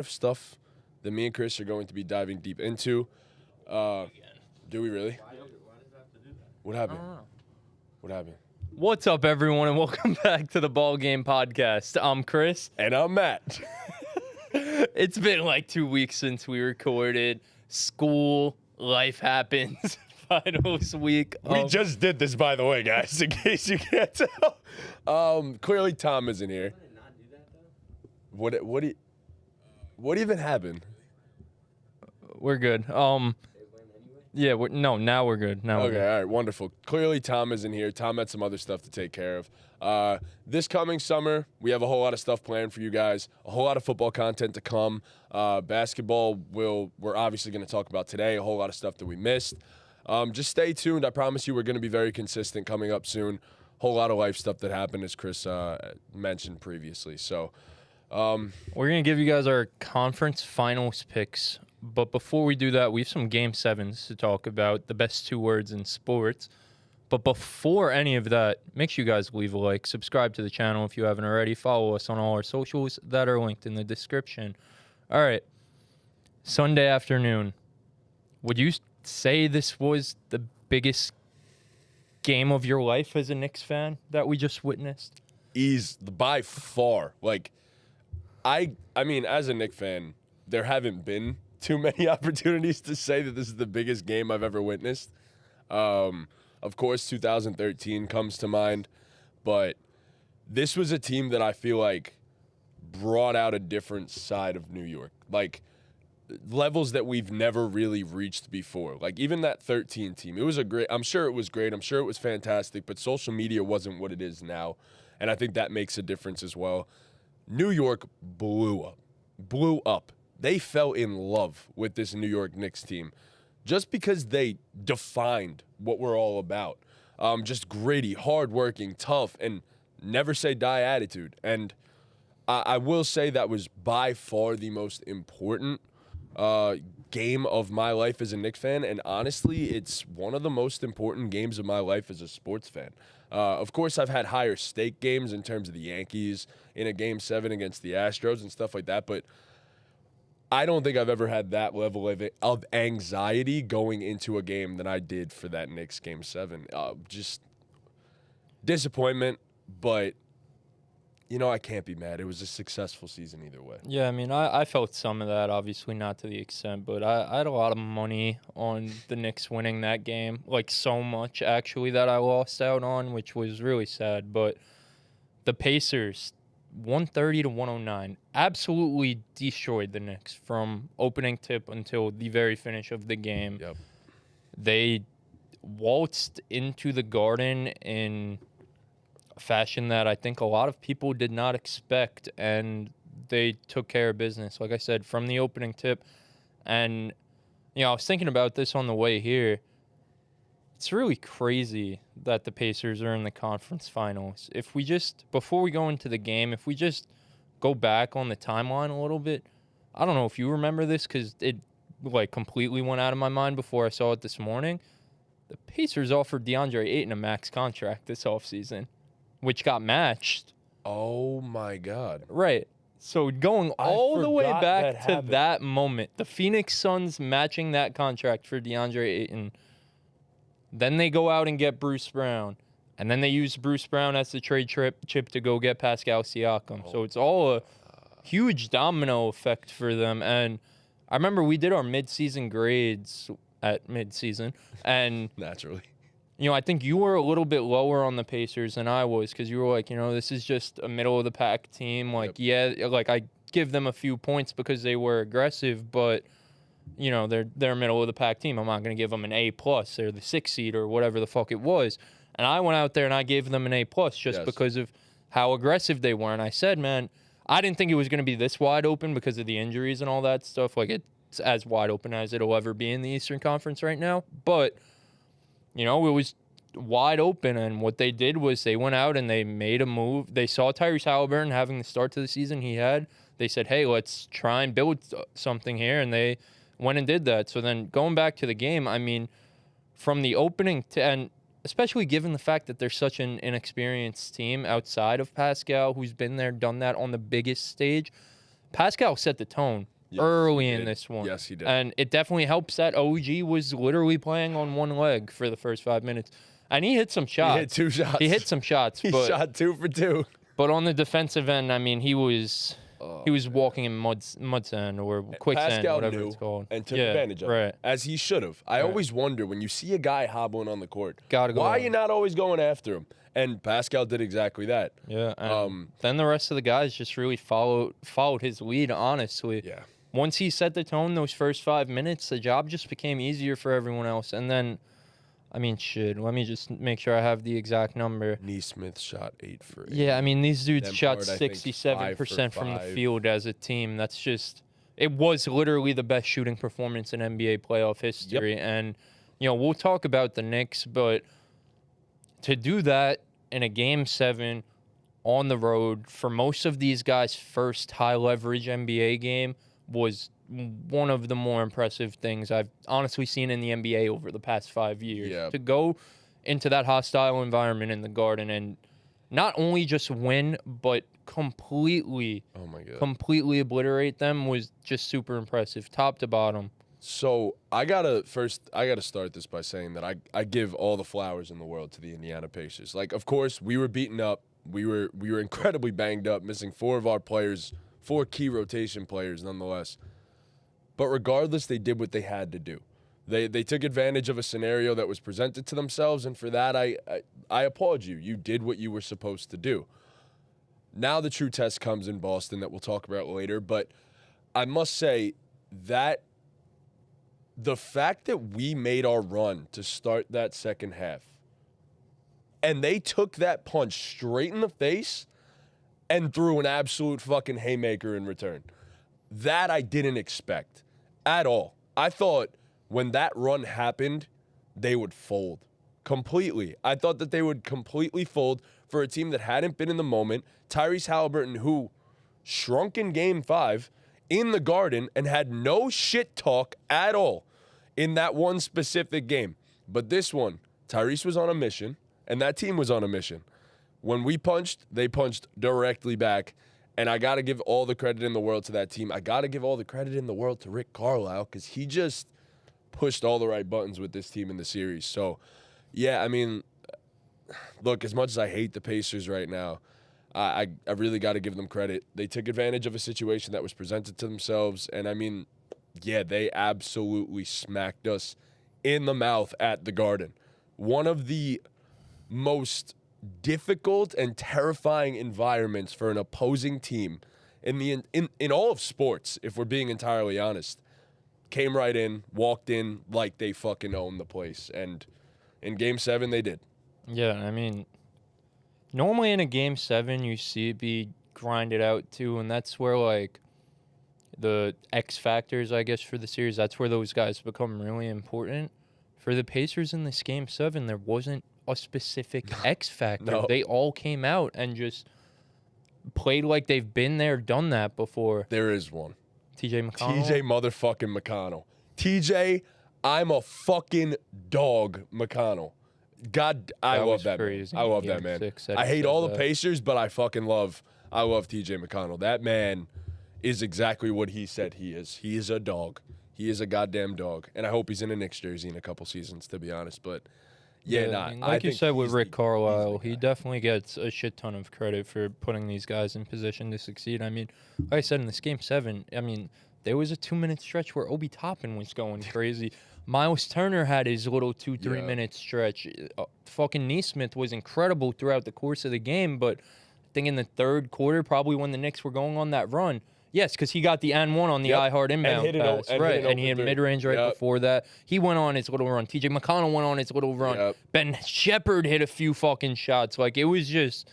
of stuff that me and Chris are going to be diving deep into. Do we really? What happened? What happened? What's up, everyone, and welcome back to the BallGame podcast. I'm Chris. And I'm Matt. It's been like 2 weeks since we recorded. School, life happens. Finals week. We just did this, by the way, guys, in case you can't tell. Clearly Tom isn't here. What even happened? We're good. Yeah, now we're good. Now we're Okay, good. all right, wonderful. Clearly Tom isn't here. Tom had some other stuff to take care of. This coming summer, we have a whole lot of stuff planned for you guys, a whole lot of football content to come. Basketball, we're obviously going to talk about today, a whole lot of stuff that we missed. Just stay tuned. I promise you we're going to be very consistent coming up soon. Whole lot of life stuff that happened, as Chris mentioned previously. So We're going to give you guys our conference finals picks. But before we do that, we have some Game 7s to talk about, the best 2 words in sports. But before any of that, make sure you guys leave a like, subscribe to the channel if you haven't already, follow us on all our socials that are linked in the description. All right, Sunday afternoon. Would you say this was the biggest game of your life as a Knicks fan that we just witnessed? by far. Like, I mean, as a Knicks fan, there haven't been too many opportunities to say that this is the biggest game I've ever witnessed. Of course, 2013 comes to mind, but this was a team that I feel like brought out a different side of New York, like levels that we've never really reached before. Like even that 13 team, I'm sure it was great. I'm sure it was fantastic, but social media wasn't what it is now, and I think that makes a difference as well. New York blew up. They fell in love with this New York Knicks team just because they defined what we're all about. Just gritty, hardworking, tough, and never say die attitude. And I will say that was by far the most important game of my life as a Knicks fan. And honestly, it's one of the most important games of my life as a sports fan. Of course, I've had higher stake games in terms of the Yankees in a Game 7 against the Astros and stuff like that, but I don't think I've ever had that level of anxiety going into a game than I did for that Knicks Game 7. Just disappointment, but, I can't be mad. It was a successful season either way. Yeah, I mean, I felt some of that, obviously not to the extent, but I had a lot of money on the Knicks winning that game, like so much, actually, that I lost out on, which was really sad. But the Pacers, 130 to 109, absolutely destroyed the Knicks from opening tip until the very finish of the game. Yep. They waltzed into the Garden in a fashion that I think a lot of people did not expect, and they took care of business, like I said, from the opening tip. And, I was thinking about this on the way here. It's really crazy that the Pacers are in the conference finals. If we just, before we go into the game, if we just go back on the timeline a little bit, I don't know if you remember this because it completely went out of my mind before I saw it this morning. The Pacers offered DeAndre Ayton a max contract this offseason, which got matched. Oh, my God. Right. So going all the way back to happened. that moment, the Phoenix Suns matching that contract for DeAndre Ayton. Then they go out and get Bruce Brown. And then they use Bruce Brown as the trade chip to go get Pascal Siakam. So it's all a huge domino effect for them. And I remember we did our midseason grades at midseason. And, Naturally. I think you were a little bit lower on the Pacers than I was because you were like, this is just a middle-of-the-pack team. Like, Yep. yeah, I give them a few points because they were aggressive, but they're a middle of the pack team. I'm not going to give them an A+ or the 6th seed or whatever the fuck it was. And I went out there and I gave them an A+ just because of how aggressive they were. And I said, man, I didn't think it was going to be this wide open because of the injuries and all that stuff. Like, it's as wide open as it'll ever be in the Eastern Conference right now. But, it was wide open. And what they did was they went out and they made a move. They saw Tyrese Halliburton having the start to the season he had. They said, hey, let's try and build something here. And they went and did that. So then going back to the game, I mean, from the opening and especially given the fact that they're such an inexperienced team outside of Pascal, who's been there, done that on the biggest stage, Pascal set the tone Yes, early he in did. this one. Yes, he did. And it definitely helps that OG was literally playing on one leg for the first 5 minutes. And he hit some shots. He hit 2 shots. He hit some shots. He but, shot 2 for 2. But on the defensive end, I mean, he was walking in mud sand or quicksand, Pascal whatever knew it's called. and took advantage of it, as he should have. I always wonder when you see a guy hobbling on the court, Gotta go why are on. you not always going after him? And Pascal did exactly that. Yeah. Then the rest of the guys just really followed his lead, honestly. Yeah. Once he set the tone those first 5 minutes, the job just became easier for everyone else. And then, I mean, shit, let me just make sure I have the exact number. Neesmith shot 8 for 8. Yeah, I mean, these dudes Them shot part, I think, 67% from the 5 for 5. field as a team. That's just, it was literally the best shooting performance in NBA playoff history. And, you know, we'll talk about the Knicks, but to do that in a Game 7 on the road for most of these guys' first high-leverage NBA game was one of the more impressive things I've honestly seen in the NBA over the past 5 years. Yeah. To go into that hostile environment in the Garden and not only just win, but completely obliterate them was just super impressive, top to bottom. So I gotta start this by saying that I give all the flowers in the world to the Indiana Pacers. Like, of course, we were beaten up. We were incredibly banged up, missing 4 of our players, 4 key rotation players nonetheless. But regardless, they did what they had to do. They took advantage of a scenario that was presented to themselves, and for that, I applaud you. You did what you were supposed to do. Now the true test comes in Boston that we'll talk about later, but I must say that the fact that we made our run to start that second half, and they took that punch straight in the face and threw an absolute fucking haymaker in return, that I didn't expect at all. I thought when that run happened, they would fold completely. I thought that they would completely fold for a team that hadn't been in the moment. Tyrese Halliburton, who shrunk in Game 5 in the Garden and had no shit talk at all in that one specific game. But this one, Tyrese was on a mission, and that team was on a mission. When we punched, they punched directly back. And I got to give all the credit in the world to that team. I got to give all the credit in the world to Rick Carlisle because he just pushed all the right buttons with this team in the series. So, yeah, I mean, look, as much as I hate the Pacers right now, I really got to give them credit. They took advantage of a situation that was presented to themselves. And, I mean, yeah, they absolutely smacked us in the mouth at the Garden. One of the most difficult and terrifying environments for an opposing team in all of sports, if we're being entirely honest. Came right in, walked in like they fucking owned the place. And in Game 7, they did. Yeah, I mean, normally in a Game 7, you see it be grinded out too, and that's where, like, the X factors, I guess, for the series, that's where those guys become really important. For the Pacers in this Game 7, there wasn't a specific X factor. No. They all came out and just played like they've been there, done that before. There is one. TJ McConnell. TJ motherfucking McConnell. TJ, I'm a fucking dog, McConnell. God, I love that man. I love that man. I hate all the Pacers, but I love TJ McConnell. That man is exactly what he said he is. He is a dog. He is a goddamn dog. And I hope he's in a Knicks jersey in a couple seasons, to be honest. But yeah, I mean, like you said with Rick Carlisle, he definitely gets a shit ton of credit for putting these guys in position to succeed. I mean, like I said, in this Game 7, I mean, there was a 2-minute stretch where Obi Toppin was going crazy. Miles Turner had his little 2-3-minute stretch. Fucking Neesmith was incredible throughout the course of the game, but I think in the third quarter, probably when the Knicks were going on that run, yes, because he got the and one on the iHeart inbound pass, right? And he had mid-range right before that. He went on his little run. TJ McConnell went on his little run. Ben Shepherd hit a few fucking shots. Like, it was just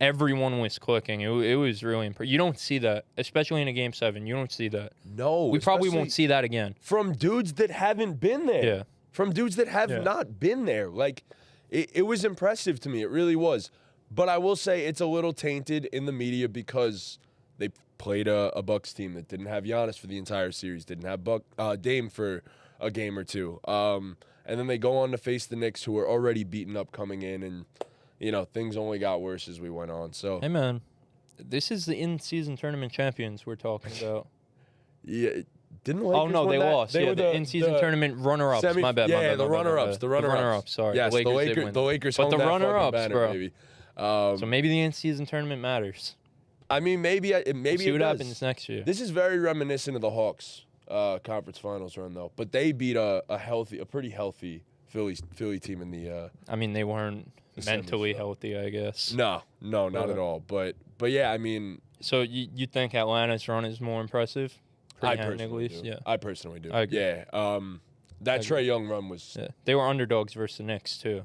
everyone was clicking. It was really impressive. You don't see that, especially in a Game 7. You don't see that. No, we probably won't see that again from dudes that haven't been there. Yeah, from dudes that have not been there. Like, it was impressive to me. It really was. But I will say it's a little tainted in the media because they played a Bucks team that didn't have Giannis for the entire series, didn't have Dame for a game or two. And then they go on to face the Knicks, who were already beaten up coming in, and, you know, things only got worse as we went on. So, hey, man, This is the in-season tournament champions we're talking about. Yeah, didn't the Lakers Oh, no, win they that? lost. They Yeah, were the in-season tournament runner-ups. My bad, my bad. The runner-ups. The runner-ups, sorry. Yes, the Lakers did win. The Lakers But hung the that fucking runner-ups, banner, bro. baby. So maybe the in-season tournament matters. I mean, maybe We'll it see what does. happens next year. This is very reminiscent of the Hawks conference finals run, though. But they beat a pretty healthy Philly team in the. I mean, they weren't mentally healthy, I guess. No, not at all. But yeah, I mean. So you think Atlanta's run is more impressive? I personally do. Yeah. I personally do. I agree. Yeah. That Trae Young run was. Yeah. They were underdogs versus the Knicks too.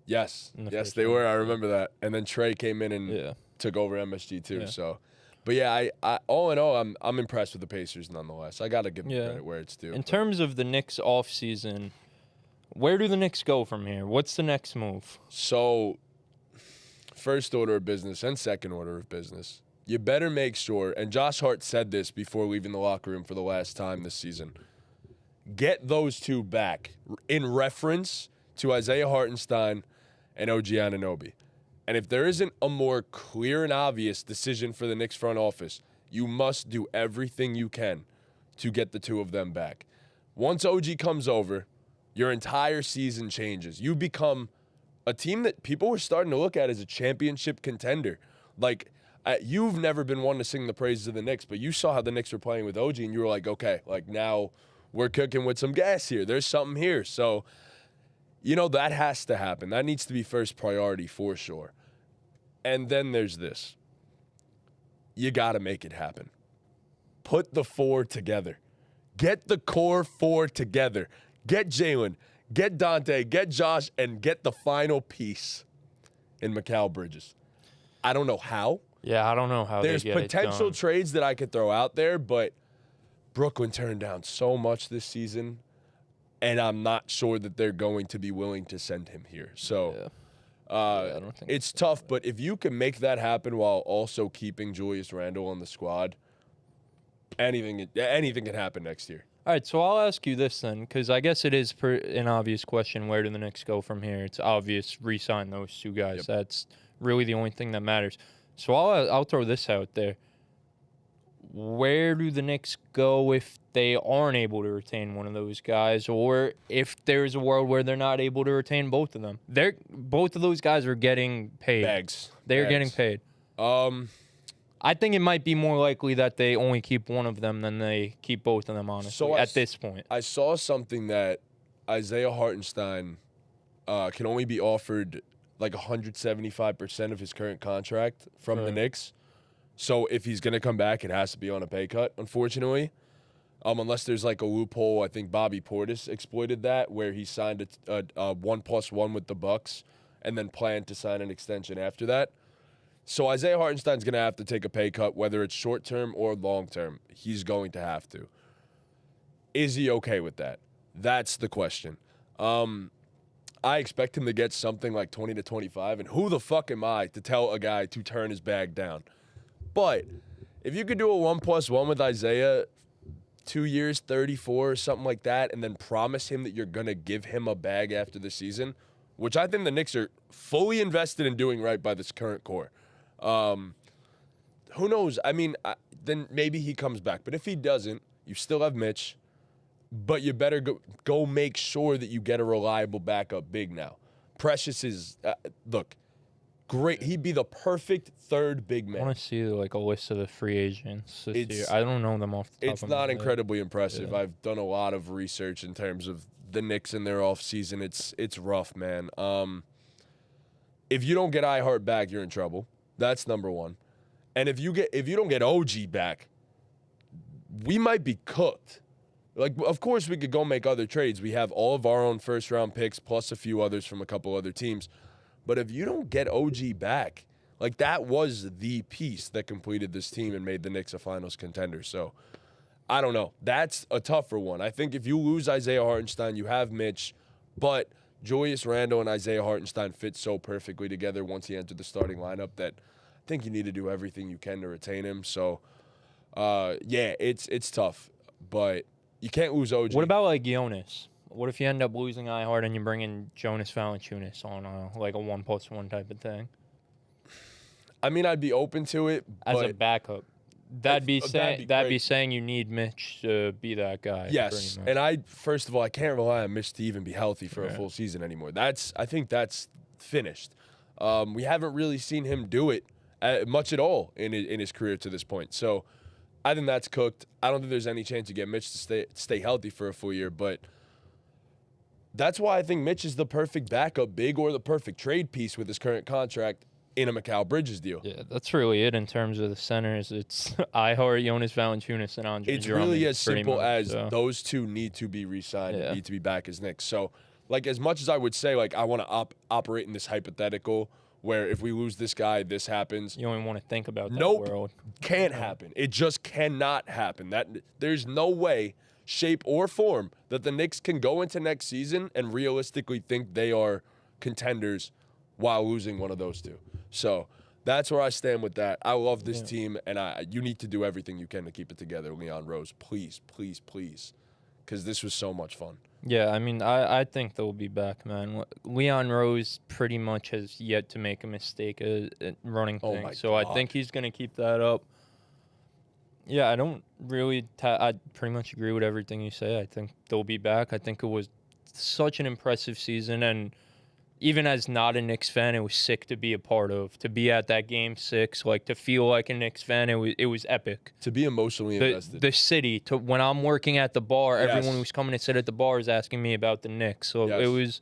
Yes, they were. I remember that. And then Trae came in and took over MSG too. Yeah. So, but yeah, I all in all, I'm impressed with the Pacers nonetheless. I got to give them credit where it's due. In terms of the Knicks offseason, where do the Knicks go from here? What's the next move? So, first order of business and second order of business, you better make sure. And Josh Hart said this before leaving the locker room for the last time this season. Get those two back in reference to Isaiah Hartenstein and OG Anunoby. And if there isn't a more clear and obvious decision for the Knicks front office, you must do everything you can to get the two of them back. Once OG comes over, your entire season changes. You become a team that people were starting to look at as a championship contender. Like, you've never been one to sing the praises of the Knicks, but you saw how the Knicks were playing with OG, and you were like, okay, like now we're cooking with some gas here. There's something here. So, that has to happen. That needs to be first priority for sure. And then there's this. You got to make it happen. Put the four together. Get the core four together. Get Jalen, get Dante, get Josh, and get the final piece in Mikal Bridges. I don't know how. Yeah, I don't know how There's they get potential it done. trades that I could throw out there, but Brooklyn turned down so much this season, and I'm not sure that they're going to be willing to send him here. So I don't think it's tough, but if you can make that happen while also keeping Julius Randle on the squad, anything can happen next year. All right, so I'll ask you this then, because I guess it is an obvious question. Where do the Knicks go from here? It's obvious, re-sign those two guys. Yep. That's really the only thing that matters. So I'll throw this out there. Where do the Knicks go if they aren't able to retain one of those guys, or if there's a world where they're not able to retain both of them? Both of those guys are getting paid. They're getting paid. I think it might be more likely that they only keep one of them than they keep both of them, honestly, at this point. I saw something that Isaiah Hartenstein can only be offered like 175% of his current contract from the Knicks. So if he's going to come back, it has to be on a pay cut, unfortunately. Unless there's like a loophole. I think Bobby Portis exploited that, where he signed a 1+1 with the Bucks and then planned to sign an extension after that. So Isaiah Hartenstein's going to have to take a pay cut, whether it's short-term or long-term. He's going to have to. Is he okay with that? That's the question. I expect him to get something like 20 to 25, and who the fuck am I to tell a guy to turn his bag down? But if you could do a 1+1 with Isaiah, 2 years, 34 or something like that, and then promise him that you're going to give him a bag after the season, which I think the Knicks are fully invested in doing right by this current core. Who knows? I mean, then maybe he comes back. But if he doesn't, you still have Mitch. But you better go make sure that you get a reliable backup big now. Precious is, look, great. He'd be the perfect third big man. I want to see like a list of the free agents this year. I don't know them off the top It's of my not head. incredibly impressive. I've done a lot of research in terms of the Knicks and their offseason. It's rough, man. If you don't get iHeart back, you're in trouble. That's number one. And if you don't get OG back, we might be cooked. Like, of course, we could go make other trades. We have all of our own first-round picks plus a few others from a couple other teams. But if you don't get OG back, like, that was the piece that completed this team and made the Knicks a finals contender. So, I don't know. That's a tougher one. I think if you lose Isaiah Hartenstein, you have Mitch, but Julius Randle and Isaiah Hartenstein fit so perfectly together once he entered the starting lineup that I think you need to do everything you can to retain him. So, yeah, it's tough, but you can't lose OG. What about like Jonas? What if you end up losing iHeart and you bring in Jonas Valanciunas on like a 1+1 type of thing? I mean, I'd be open to it, as but a backup. That'd be great. saying you need Mitch to be that guy. Yes, and first of all, I can't rely on Mitch to even be healthy for a Yeah. full season anymore. I think that's finished. We haven't really seen him do it much at all in his career to this point. So I think that's cooked. I don't think there's any chance to get Mitch to stay healthy for a full year, but that's why I think Mitch is the perfect backup big or the perfect trade piece with his current contract in a Mikal Bridges deal. Yeah, that's really it in terms of the centers. It's Ihart, Jonas Valanciunas, and Andre It's Drummond, really as simple much, as so. those two need to be re-signed, Yeah. need to be back as Knicks. So, like, as much as I would say, like, I want to operate in this hypothetical where if we lose this guy, this happens. You don't even want to think about that Nope. world. Can't happen. It just cannot happen. There's no way, shape, or form that the Knicks can go into next season and realistically think they are contenders while losing one of those two. So that's where I stand with that. I love this team, and you need to do everything you can to keep it together, Leon Rose. Please, please, please, because this was so much fun. Yeah, I mean, I think they'll be back, man. Leon Rose pretty much has yet to make a mistake at running Oh things, my so I God. think he's going to keep that up. Yeah, I don't really I pretty much agree with everything you say. I think they'll be back. I think it was such an impressive season, and even as not a Knicks fan, it was sick to be a part of, to be at that Game 6, like to feel like a Knicks fan. It was epic. To be emotionally invested. The city, when I'm working at the bar, Yes. everyone who's coming to sit at the bar is asking me about the Knicks. So Yes.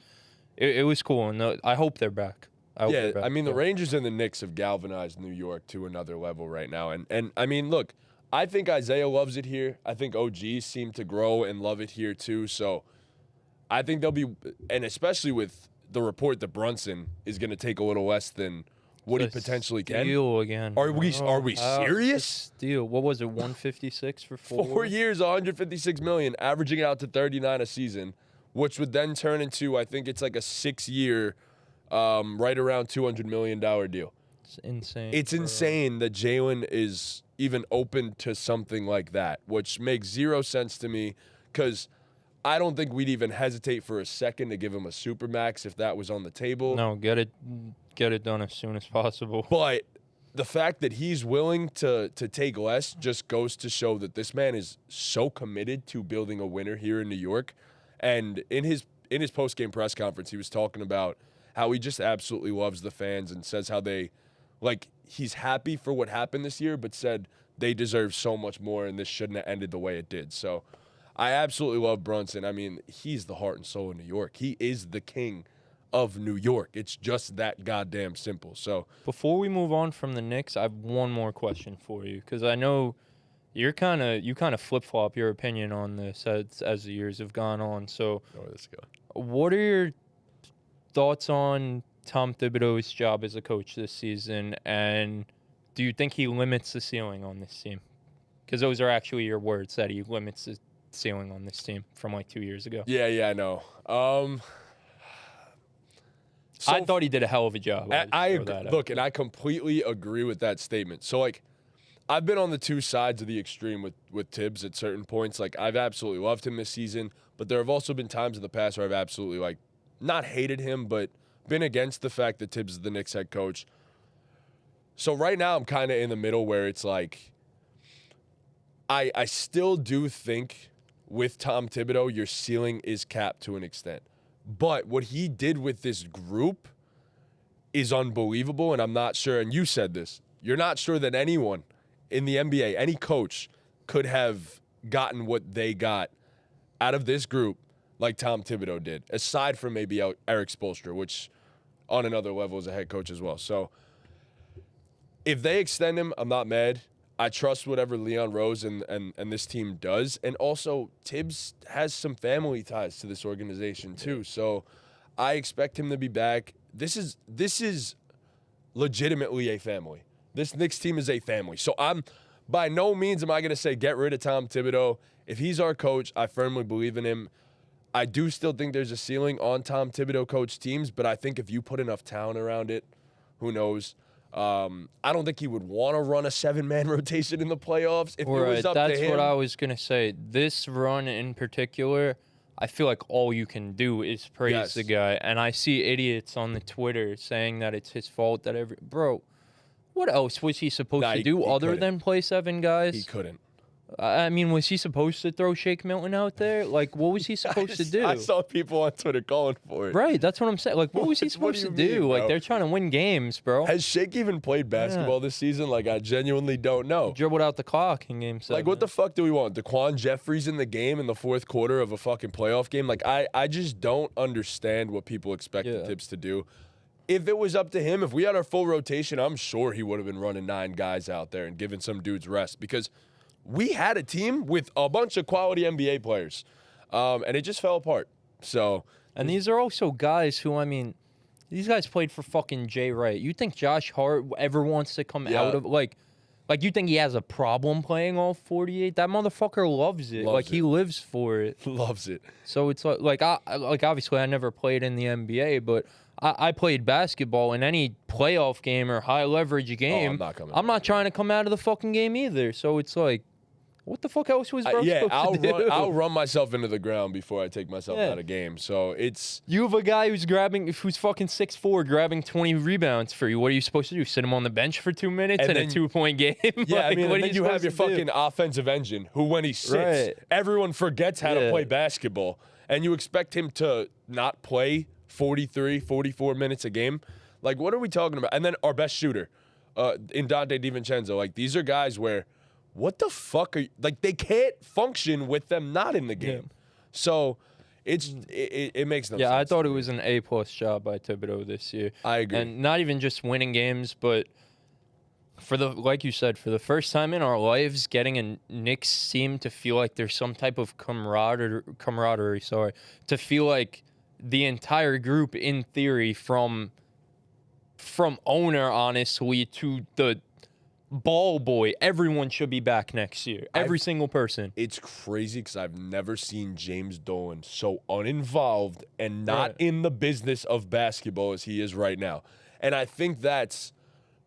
it was cool, and I hope they're back. Yeah, I mean, the Rangers and the Knicks have galvanized New York to another level right now. And I mean, look, I think Isaiah loves it here. I think OGs seem to grow and love it here too. So I think they'll be, and especially with the report that Brunson is going to take a little less than what he potentially can. Steal again. Are we serious? Steal. What was it? 156 for 4 years, 156 million, averaging out to 39 a season, which would then turn into, I think it's like a 6-year, right around $200 million deal. It's insane. It's insane that Jalen is even open to something like that, which makes zero sense to me because I don't think we'd even hesitate for a second to give him a supermax if that was on the table. No, get it done as soon as possible. But the fact that he's willing to take less just goes to show that this man is so committed to building a winner here in New York. And in his post-game press conference, he was talking about how he just absolutely loves the fans and says how he's happy for what happened this year, but said they deserve so much more and this shouldn't have ended the way it did. So I absolutely love Brunson. I mean, he's the heart and soul of New York. He is the king of New York. It's just that goddamn simple. So before we move on from the Knicks, I have one more question for you because I know you kind of flip-flop your opinion on this as the years have gone on. So what are your thoughts on Tom Thibodeau's job as a coach this season, and do you think he limits the ceiling on this team? Because those are actually your words, that he limits the ceiling on this team from like 2 years ago. Yeah, I know. I thought he did a hell of a job. Look, and I completely agree with that statement. So, like, I've been on the two sides of the extreme with Tibbs at certain points. Like, I've absolutely loved him this season, but there have also been times in the past where I've absolutely, like, not hated him, but been against the fact that Tibbs is the Knicks head coach. So right now I'm kind of in the middle where it's like I still do think with Tom Thibodeau, your ceiling is capped to an extent. But what he did with this group is unbelievable, and I'm not sure, and you said this, you're not sure that anyone in the NBA, any coach, could have gotten what they got out of this group like Tom Thibodeau did, aside from maybe Eric Spoelstra, which on another level is a head coach as well. So if they extend him, I'm not mad. I trust whatever Leon Rose and this team does. And also, Tibbs has some family ties to this organization too. So I expect him to be back. This is legitimately a family. This Knicks team is a family. So by no means am I going to say get rid of Tom Thibodeau. If he's our coach, I firmly believe in him. I do still think there's a ceiling on Tom Thibodeau coach teams, but I think if you put enough talent around it, who knows? I don't think he would want to run a 7-man rotation in the playoffs if it was up to him. That's what I was going to say. This run in particular, I feel like all you can do is praise the guy. And I see idiots on the Twitter saying that it's his fault that bro, What else was he supposed Nah, to he do other couldn't. than play 7 guys? He couldn't. I mean, was he supposed to throw Shake Milton out there? Like, what was he supposed to do? I saw people on Twitter calling for it. Right, that's what I'm saying. Like, what was he What supposed do to you do? mean, Like, bro? they're trying to win games, bro. Has Shake even played basketball this season? Like, I genuinely don't know. Dribbled out the clock in game 7. Like, what the fuck do we want? DeQuan Jeffries in the game in the fourth quarter of a fucking playoff game? Like, I just don't understand what people expect the Tibbs to do. If it was up to him, if we had our full rotation, I'm sure he would have been running 9 guys out there and giving some dudes rest because we had a team with a bunch of quality NBA players, and it just fell apart. So, and these are also guys who, I mean, these guys played for fucking Jay Wright. You think Josh Hart ever wants to come out of like you think he has a problem playing all 48? That motherfucker loves it. He lives for it. Loves it. So it's like obviously I never played in the NBA, but I played basketball. In any playoff game or high leverage game, I'm not trying to come out of the fucking game either. So it's like, what the fuck else was bro supposed to do? I'll run myself into the ground before I take myself out of game. So it's you have a guy who's fucking 6'4", grabbing 20 rebounds for you. What are you supposed to do? Sit him on the bench for 2 minutes in a 2-point game? Yeah, like, and then you have your fucking offensive engine who, when he sits, everyone forgets how to play basketball, and you expect him to not play 43, 44 minutes a game. Like, what are we talking about? And then our best shooter, in Dante DiVincenzo. Like, these are guys where, what the fuck are you, like, they can't function with them not in the game. So it makes no sense. Yeah, I thought it was an A+ job by Thibodeau this year. I agree. And not even just winning games, but like you said, for the first time in our lives, getting a Knicks team to feel like there's some type of camaraderie, to feel like the entire group, in theory, from owner, honestly, to the ball boy, everyone should be back next year. Every single person. It's crazy because I've never seen James Dolan so uninvolved and not in the business of basketball as he is right now. And I think that's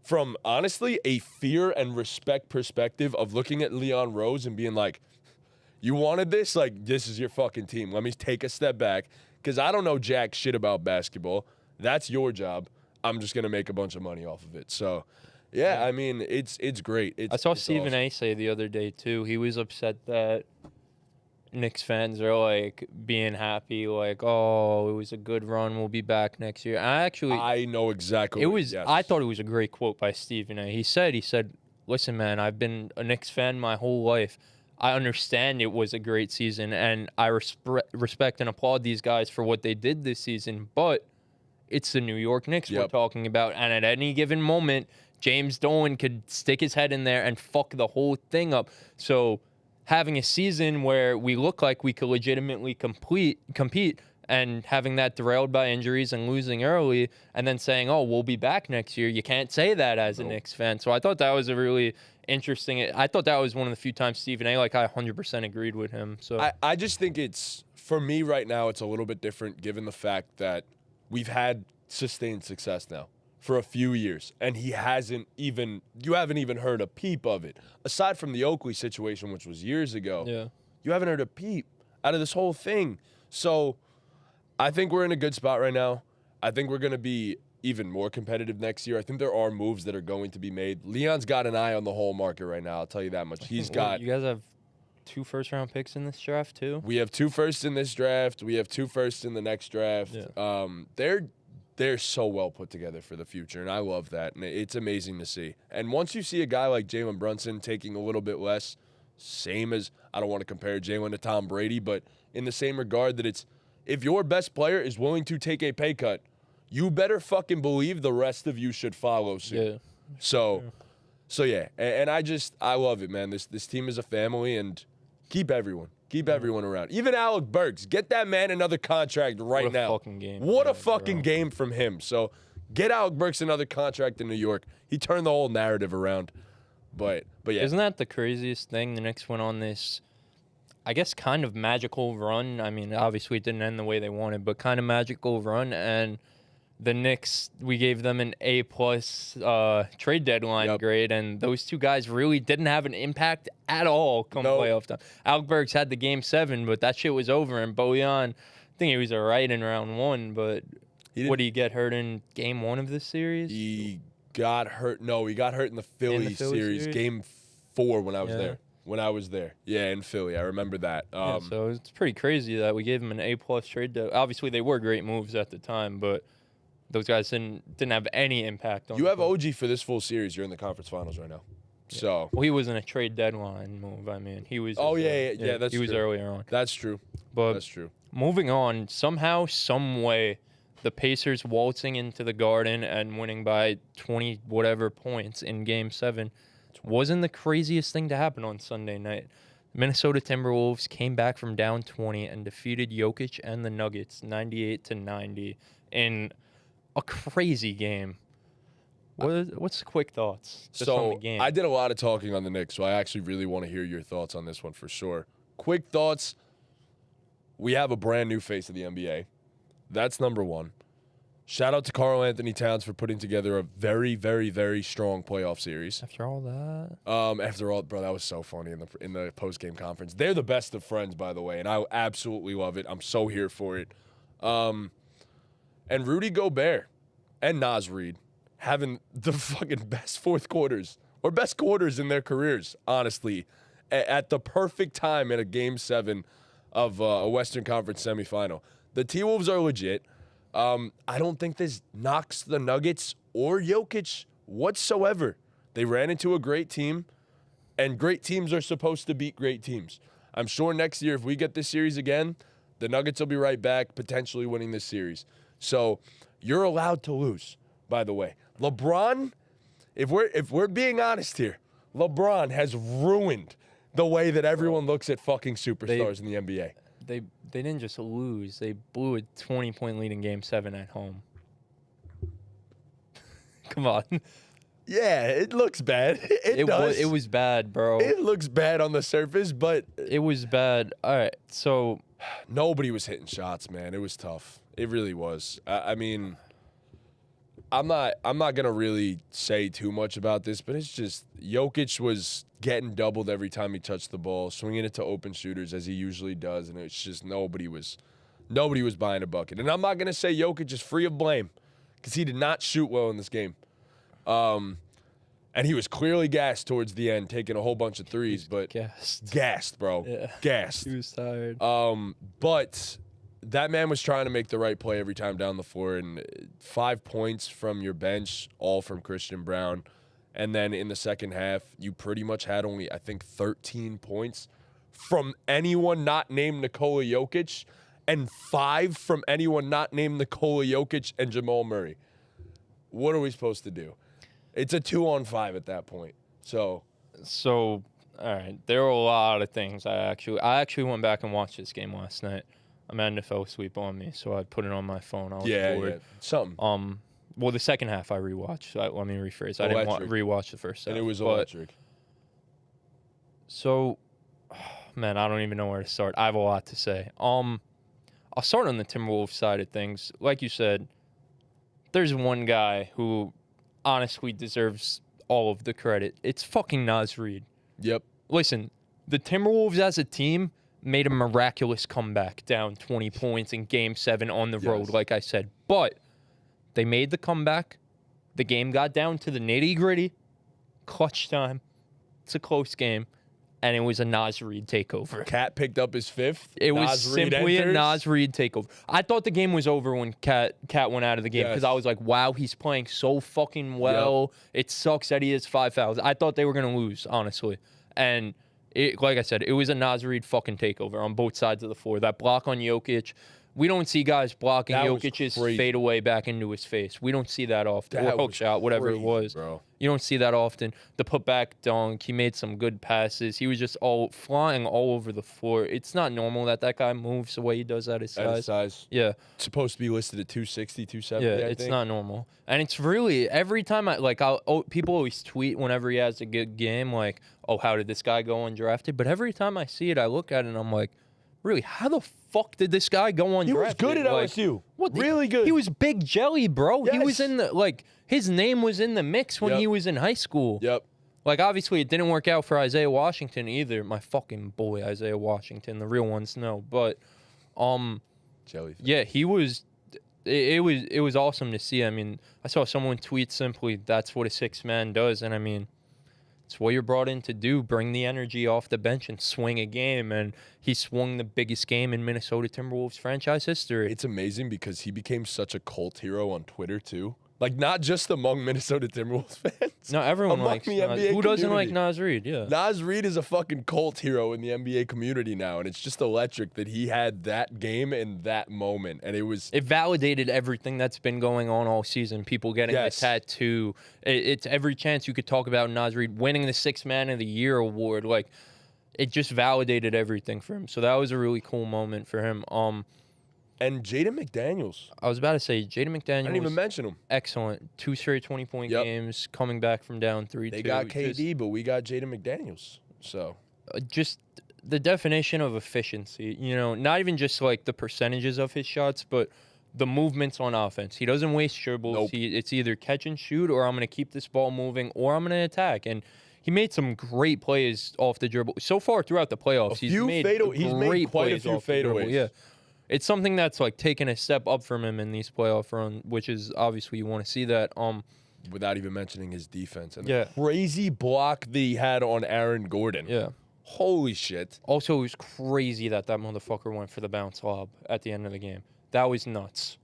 from, honestly, a fear and respect perspective of looking at Leon Rose and being like, you wanted this? Like, this is your fucking team. Let me take a step back because I don't know jack shit about basketball. That's your job. I'm just going to make a bunch of money off of it. So, yeah, I mean, it's great. I saw Stephen A. say the other day, too. He was upset that Knicks fans are, like, being happy, like, oh, it was a good run. We'll be back next year. I know exactly what it was. I thought it was a great quote by Stephen A. He said, listen, man, I've been a Knicks fan my whole life. I understand it was a great season, and I respect and applaud these guys for what they did this season, but it's the New York Knicks we're talking about, and at any given moment, James Dolan could stick his head in there and fuck the whole thing up. So having a season where we look like we could legitimately compete and having that derailed by injuries and losing early and then saying, oh, we'll be back next year, you can't say that as a Knicks fan. So I thought that was a really interesting. I thought that was one of the few times Stephen A. I 100% agreed with him. So I just think it's, for me right now, it's a little bit different given the fact that we've had sustained success now for a few years, and you haven't even heard a peep of it. Aside from the Oakley situation, which was years ago, you haven't heard a peep out of this whole thing. So I think we're in a good spot right now. I think we're going to be even more competitive next year. I think there are moves that are going to be made. Leon's got an eye on the whole market right now, I'll tell you that much. You guys have 2 first-round picks in this draft, too? We have 2 firsts in this draft. We have 2 firsts in the next draft. Yeah. They're so well put together for the future, and I love that. And it's amazing to see. And once you see a guy like Jalen Brunson taking a little bit less, same as, I don't want to compare Jalen to Tom Brady, but in the same regard that it's, if your best player is willing to take a pay cut, you better fucking believe the rest of you should follow suit. Yeah. So yeah, and I love it, man. This team is a family, and keep everyone around. Even Alec Burks, get that man another contract right now. What a fucking game. What a fucking game from him. So get Alec Burks another contract in New York. He turned the whole narrative around. But yeah. Isn't that the craziest thing? The Knicks went on this, I guess, kind of magical run. I mean, obviously it didn't end the way they wanted, but kind of magical run. And the Knicks, we gave them an A+ trade deadline grade, and those 2 guys really didn't have an impact at all come playoff time. Alec Burks had the Game 7, but that shit was over, and Bojan, I think he was all right in round 1, but what did he get hurt in Game 1 of this series? got hurt. No, he got hurt in the Philly, series, Game 4 when I was there. When I was there. Yeah, in Philly. I remember that. So it's pretty crazy that we gave him an A+ trade. Obviously, they were great moves at the time, but those guys didn't have any impact on. You have OG for this full series. You're in the conference finals right now. Yeah. So. Well, he wasn't a trade deadline move. I mean, he was. Oh, yeah, that's true. He was earlier on. That's true. But that's true. Moving on, somehow, some way, the Pacers waltzing into the Garden and winning by 20 whatever points in Game 7 wasn't the craziest thing to happen on Sunday night. Minnesota Timberwolves came back from down 20 and defeated Jokic and the Nuggets 98-90 in a crazy game. What's the quick thoughts just on the game? I did a lot of talking on the Knicks, so I actually really want to hear your thoughts on this one for sure. Quick thoughts. We have a brand new face of the NBA. That's number one. Shout out to Karl Anthony Towns for putting together a very, very, very strong playoff series. After all that? After all, bro, that was so funny in the post-game conference. They're the best of friends, by the way, and I absolutely love it. I'm so here for it. And Rudy Gobert and Naz Reid having the fucking best fourth quarters or best quarters in their careers, honestly, at the perfect time in a Game 7 of a Western Conference semifinal. The T-Wolves are legit. I don't think this knocks the Nuggets or Jokic whatsoever. They ran into a great team, and great teams are supposed to beat great teams. I'm sure next year, if we get this series again, the Nuggets will be right back, potentially winning this series. So you're allowed to lose, by the way. LeBron, if we're being honest here, LeBron has ruined the way that everyone looks at fucking superstars in the NBA. They didn't just lose. They blew a 20-point lead in Game 7 at home. Come on. Yeah, it looks bad. It does. It was bad, bro. It looks bad on the surface, but... It was bad. All right, so... Nobody was hitting shots, man. It was tough. It really was. I mean... I'm not going to really say too much about this, but it's just Jokic was getting doubled every time he touched the ball, swinging it to open shooters as he usually does, and it's just nobody was buying a bucket. And I'm not going to say Jokic is free of blame because he did not shoot well in this game. And he was clearly gassed towards the end, taking a whole bunch of threes, but gassed, bro. Yeah. Gassed. He was tired. But that man was trying to make the right play every time down the floor, and 5 points from your bench, all from Christian Brown. And then in the second half, you pretty much had only, I think, 13 points from anyone not named Nikola Jokic and 5 from anyone not named Nikola Jokic and Jamal Murray. What are we supposed to do? It's a 2-on-5 at that point. So, all right, there were a lot of things. I actually went back and watched this game last night. Amanda fell asleep on me, so I put it on my phone. I was bored. Yeah, something. Well, the second half I rewatched. Let me rephrase. I didn't rewatch the first half. And it was electric. So, man, I don't even know where to start. I have a lot to say. I'll start on the Timberwolves side of things. Like you said, there's one guy who honestly deserves all of the credit. It's fucking Naz Reid. Yep. Listen, the Timberwolves as a team made a miraculous comeback down 20 points in Game 7 on the road, like I said. But they made the comeback. The game got down to the nitty-gritty. Clutch time. It's a close game. And it was a Naz Reid takeover. Cat picked up his 5th. It was simply a Naz Reid takeover. I thought the game was over when Cat went out of the game because I was like, wow, he's playing so fucking well. Yep. It sucks that he has 5 fouls. I thought they were going to lose, honestly. And like I said, it was a Naz Reid fucking takeover on both sides of the floor. That block on Jokic, we don't see guys blocking Jokic's fadeaway back into his face. We don't see that often. Or hook shot, whatever it was. Bro. You don't see that often. The putback dunk, he made some good passes. He was just flying all over the floor. It's not normal that guy moves the way he does at his size. Yeah. It's supposed to be listed at 260, 270, yeah, it's not normal. And it's really, every time people always tweet whenever he has a good game, like, oh, how did this guy go undrafted? But every time I see it, I look at it and I'm like, really, how the fuck did this guy go undrafted? He was good at LSU. Really good. He was big jelly, bro. Yes. He was in the, his name was in the mix when he was in high school. Yep. Obviously, it didn't work out for Isaiah Washington either. My fucking boy, Isaiah Washington. The real ones know. But, Jellyfish. yeah, he was it was awesome to see. I mean, I saw someone tweet simply, "That's what a sixth man does," and I mean, it's what you're brought in to do: bring the energy off the bench and swing a game. And he swung the biggest game in Minnesota Timberwolves franchise history. It's amazing because he became such a cult hero on Twitter too. Like, not just among Minnesota Timberwolves fans. No, everyone among likes the Nas. NBA Who doesn't like community. Nas Reed? Yeah. Nas Reed is a fucking cult hero in the NBA community now, and it's just electric that he had that game and that moment. And It validated everything that's been going on all season. People getting Yes. the tattoo. It's every chance you could talk about Nas Reed winning the Sixth Man of the Year award. Like, it just validated everything for him. So that was a really cool moment for him. and Jaden McDaniels. I was about to say Jaden I McDaniels. didn't even mention him. Excellent. 2 straight 20-point Yep. games, coming back from down 3-2. They got KD, but we got Jaden McDaniels. So Just the definition of efficiency. You know, not even just like the percentages of his shots, but the movements on offense. He doesn't waste dribbles. Nope. It's either catch and shoot, or I'm going to keep this ball moving, or I'm going to attack. And he made some great plays off the dribble. So far throughout the playoffs, he's made quite a plays few off the dribble. fadeaways. Yeah. It's something that's like taking a step up from him in these playoff runs, which is obviously you want to see that. Without even mentioning his defense and Yeah. the crazy block that he had on Aaron Gordon. Yeah. Holy shit. Also, it was crazy that motherfucker went for the bounce lob at the end of the game. That was nuts.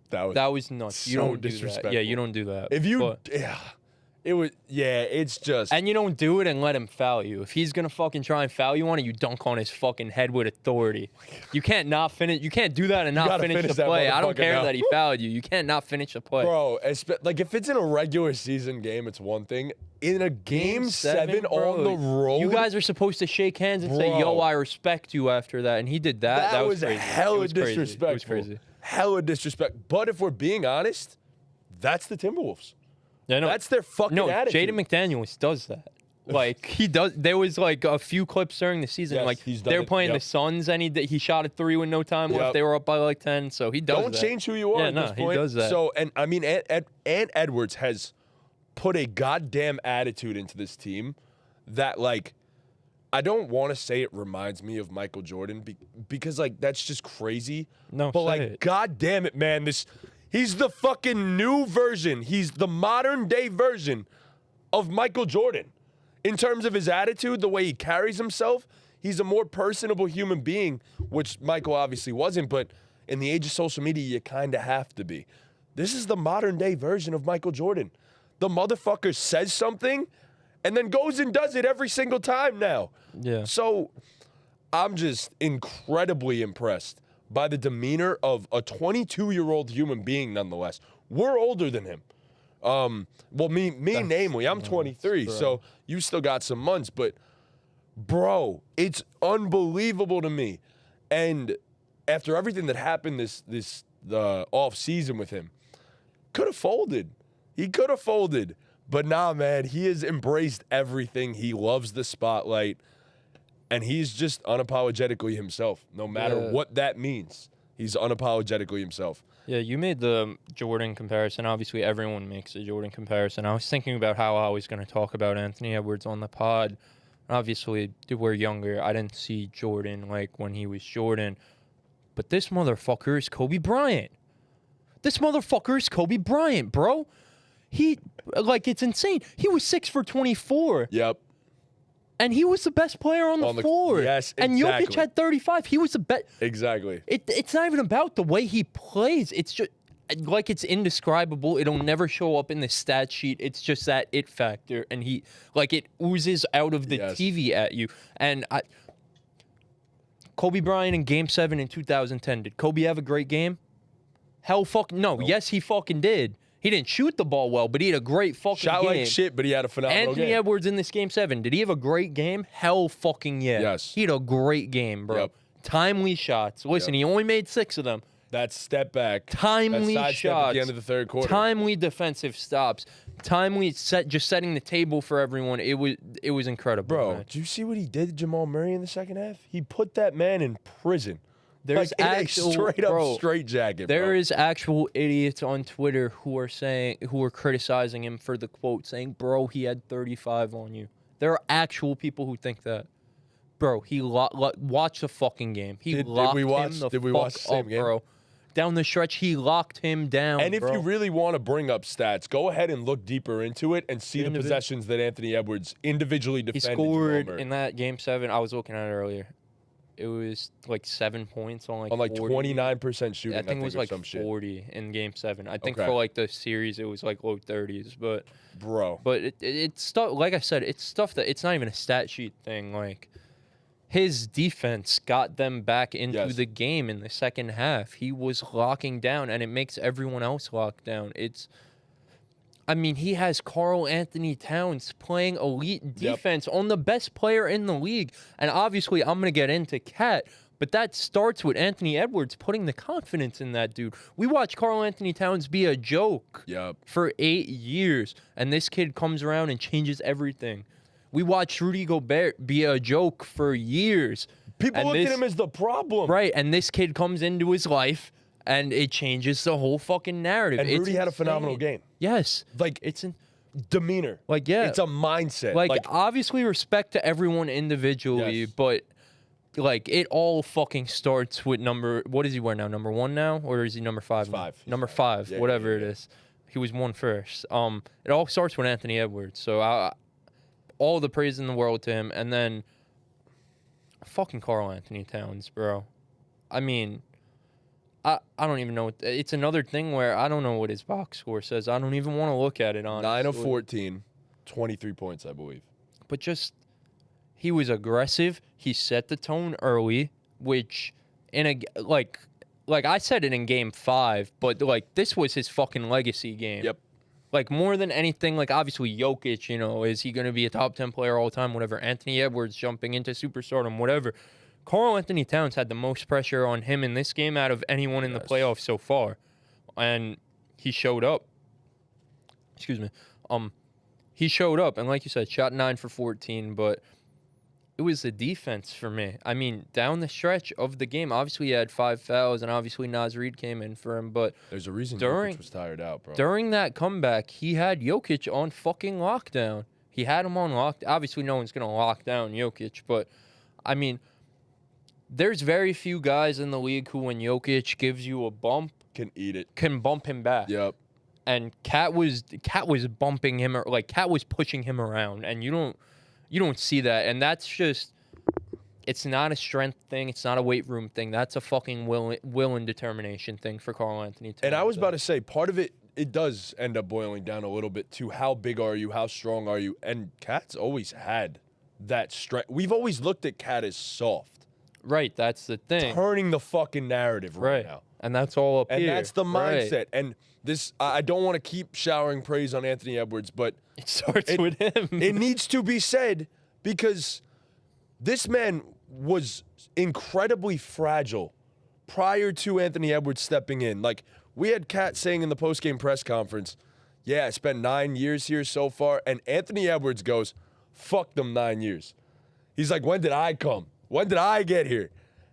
That was nuts. so You don't do that. disrespectful. Yeah, you don't do that. If you, But- it's just. and you don't do it and let him foul you. If he's gonna fucking try and foul you on it, you dunk on his fucking head with authority. You can't not finish. You can't do that and not gotta finish finish the that play. I don't motherfucker care now. that he fouled you. You can't not finish the play. Bro, like if it's in a regular season game, it's one thing. In a game seven bro, on the road, you guys are supposed to shake hands and say, "Yo, Bro. I respect you." After that, and he did that. that was was crazy. hella It was crazy. disrespectful. It was crazy. Hella disrespect. But if we're being honest, that's the Timberwolves. Yeah, no, That's their fucking attitude. Jaden McDaniels does that. Like he does. There was like a few clips during the season. Yes, like he's done they were it. playing Yep. the Suns, and he shot a 3 with no time Yep. left. They were up by like 10, so he does. Don't that. change who you are Yeah, at no, this he point. does that. So, and I mean, Ant Edwards has put a goddamn attitude into this team that, like, I don't want to say it reminds me of Michael Jordan because, like, that's just crazy. No, but say like, it. god damn it, man, he's the fucking new version. He's the modern day version of Michael Jordan. In terms of his attitude, the way he carries himself, he's a more personable human being, which Michael obviously wasn't, but in the age of social media, you kind of have to be. This is the modern day version of Michael Jordan. The motherfucker says something and then goes and does it every single time now. Yeah. So I'm just incredibly impressed by the demeanor of a 22-year-old human being, nonetheless. We're older than him. Well, me namely, I'm 23, so you still got some months, but bro, it's unbelievable to me. And after everything that happened this off season with him, could have folded. He could have folded. But nah, man, he has embraced everything. He loves the spotlight. And he's just unapologetically himself, no matter what that means. He's unapologetically himself. Yeah, you made the Jordan comparison. Obviously, everyone makes a Jordan comparison. I was thinking about how I was going to talk about Anthony Edwards on the pod. Obviously, we're younger. I didn't see Jordan like when he was Jordan. But this motherfucker is Kobe Bryant. This motherfucker is Kobe Bryant, bro. It's insane. He was 6 for 24. Yep. And he was the best player on the floor. Yes, And exactly. Jokic had 35. He was the best. Exactly. It's not even about the way he plays. It's just like it's indescribable. It'll never show up in the stat sheet. It's just that it factor, and it oozes out of the Yes. TV at you. And Kobe Bryant in Game 7 in 2010. Did Kobe have a great game? Hell, fuck no. Yes, he fucking did. He didn't shoot the ball well, but he had a great fucking Shot game. like shit, but he had a phenomenal Anthony game. Edwards in this Game 7. Did he have a great game? Hell fucking yeah. Yes. He had a great game, bro. Yep. Timely shots. Listen, Yep. he only made 6 of them. That step back. Timely that sidestep shots. at the end of the third quarter. Timely defensive stops. Timely just setting the table for everyone. It was incredible. Bro, man. did you see what he did to Jamal Murray in the second half? He put that man in prison. There's like, actual in a straight up bro, straitjacket. There bro. is actual idiots on Twitter who are criticizing him for the quote saying, "Bro, he had 35 on you." There are actual people who think that. Bro, he watch the fucking game. He Did locked we watch- him the did we fuck watch the same up, game? bro. down the stretch, he locked him down. And if bro. you really want to bring up stats, go ahead and look deeper into it and see the possessions that Anthony Edwards individually defended. He scored in that Game 7. I was looking at it earlier. It was like 7 points on like 29% shooting. I think it was like some 40 in Game 7. I think Okay. for like the series, it was like low 30s. But bro, it's stuff. Like I said, it's stuff that it's not even a stat sheet thing. Like his defense got them back into the game in the second half. He was locking down, and it makes everyone else lock down. I mean, he has Karl Anthony Towns playing elite defense on the best player in the league. And obviously, I'm going to get into Cat, but that starts with Anthony Edwards putting the confidence in that dude. We watched Karl Anthony Towns be a joke for 8 years, and this kid comes around and changes everything. We watched Rudy Gobert be a joke for years. People look at him as the problem. Right, and this kid comes into his life, and it changes the whole fucking narrative. And Rudy had a phenomenal game. Yes. Like, it's demeanor. Like, yeah. It's a mindset. Like obviously respect to everyone individually, but like it all fucking starts with what does he wear now? Number 1 now? Or is he number 5? Number 5, whatever it is. He was 1 first. It all starts with Anthony Edwards. So all the praise in the world to him. And then fucking Karl Anthony Towns, bro. I mean, I don't even know. It's another thing where I don't know what his box score says. I don't even want to look at it, honestly. 9 of 14, 23 points, I believe. But he was aggressive. He set the tone early, which like I said it in Game 5, but like this was his fucking legacy game. Yep. Like more than anything, like obviously Jokic, is he going to be a top 10 player all the time? Whatever. Anthony Edwards jumping into superstardom, whatever. Karl Anthony Towns had the most pressure on him in this game out of anyone in the playoffs so far. And he showed up. Excuse me. He showed up, and like you said, shot 9 for 14, but it was the defense for me. I mean, down the stretch of the game, obviously he had 5 fouls, and obviously Naz Reid came in for him, but there's a reason Jokic was tired out, bro. During that comeback, he had Jokic on fucking lockdown. He had him on lockdown. Obviously, no one's going to lock down Jokic, but, I mean, there's very few guys in the league who, when Jokic gives you a bump, can eat it, can bump him back. Yep. And Cat was bumping him, like Cat was pushing him around, and you don't see that. And that's just, it's not a strength thing. It's not a weight room thing. That's a fucking will and determination thing for Karl Anthony Towns. And I was about to say, part of it does end up boiling down a little bit to how big are you, how strong are you, and Cat's always had that strength. We've always looked at Cat as soft. Right, that's the thing. Turning the fucking narrative right now. And that's all up here. And that's the mindset. Right. And this, I don't want to keep showering praise on Anthony Edwards, but it starts with him. It needs to be said because this man was incredibly fragile prior to Anthony Edwards stepping in. Like, we had Kat saying in the postgame press conference, yeah, I spent 9 years here so far. And Anthony Edwards goes, fuck them 9 years. He's like, when did I come? When did I get here?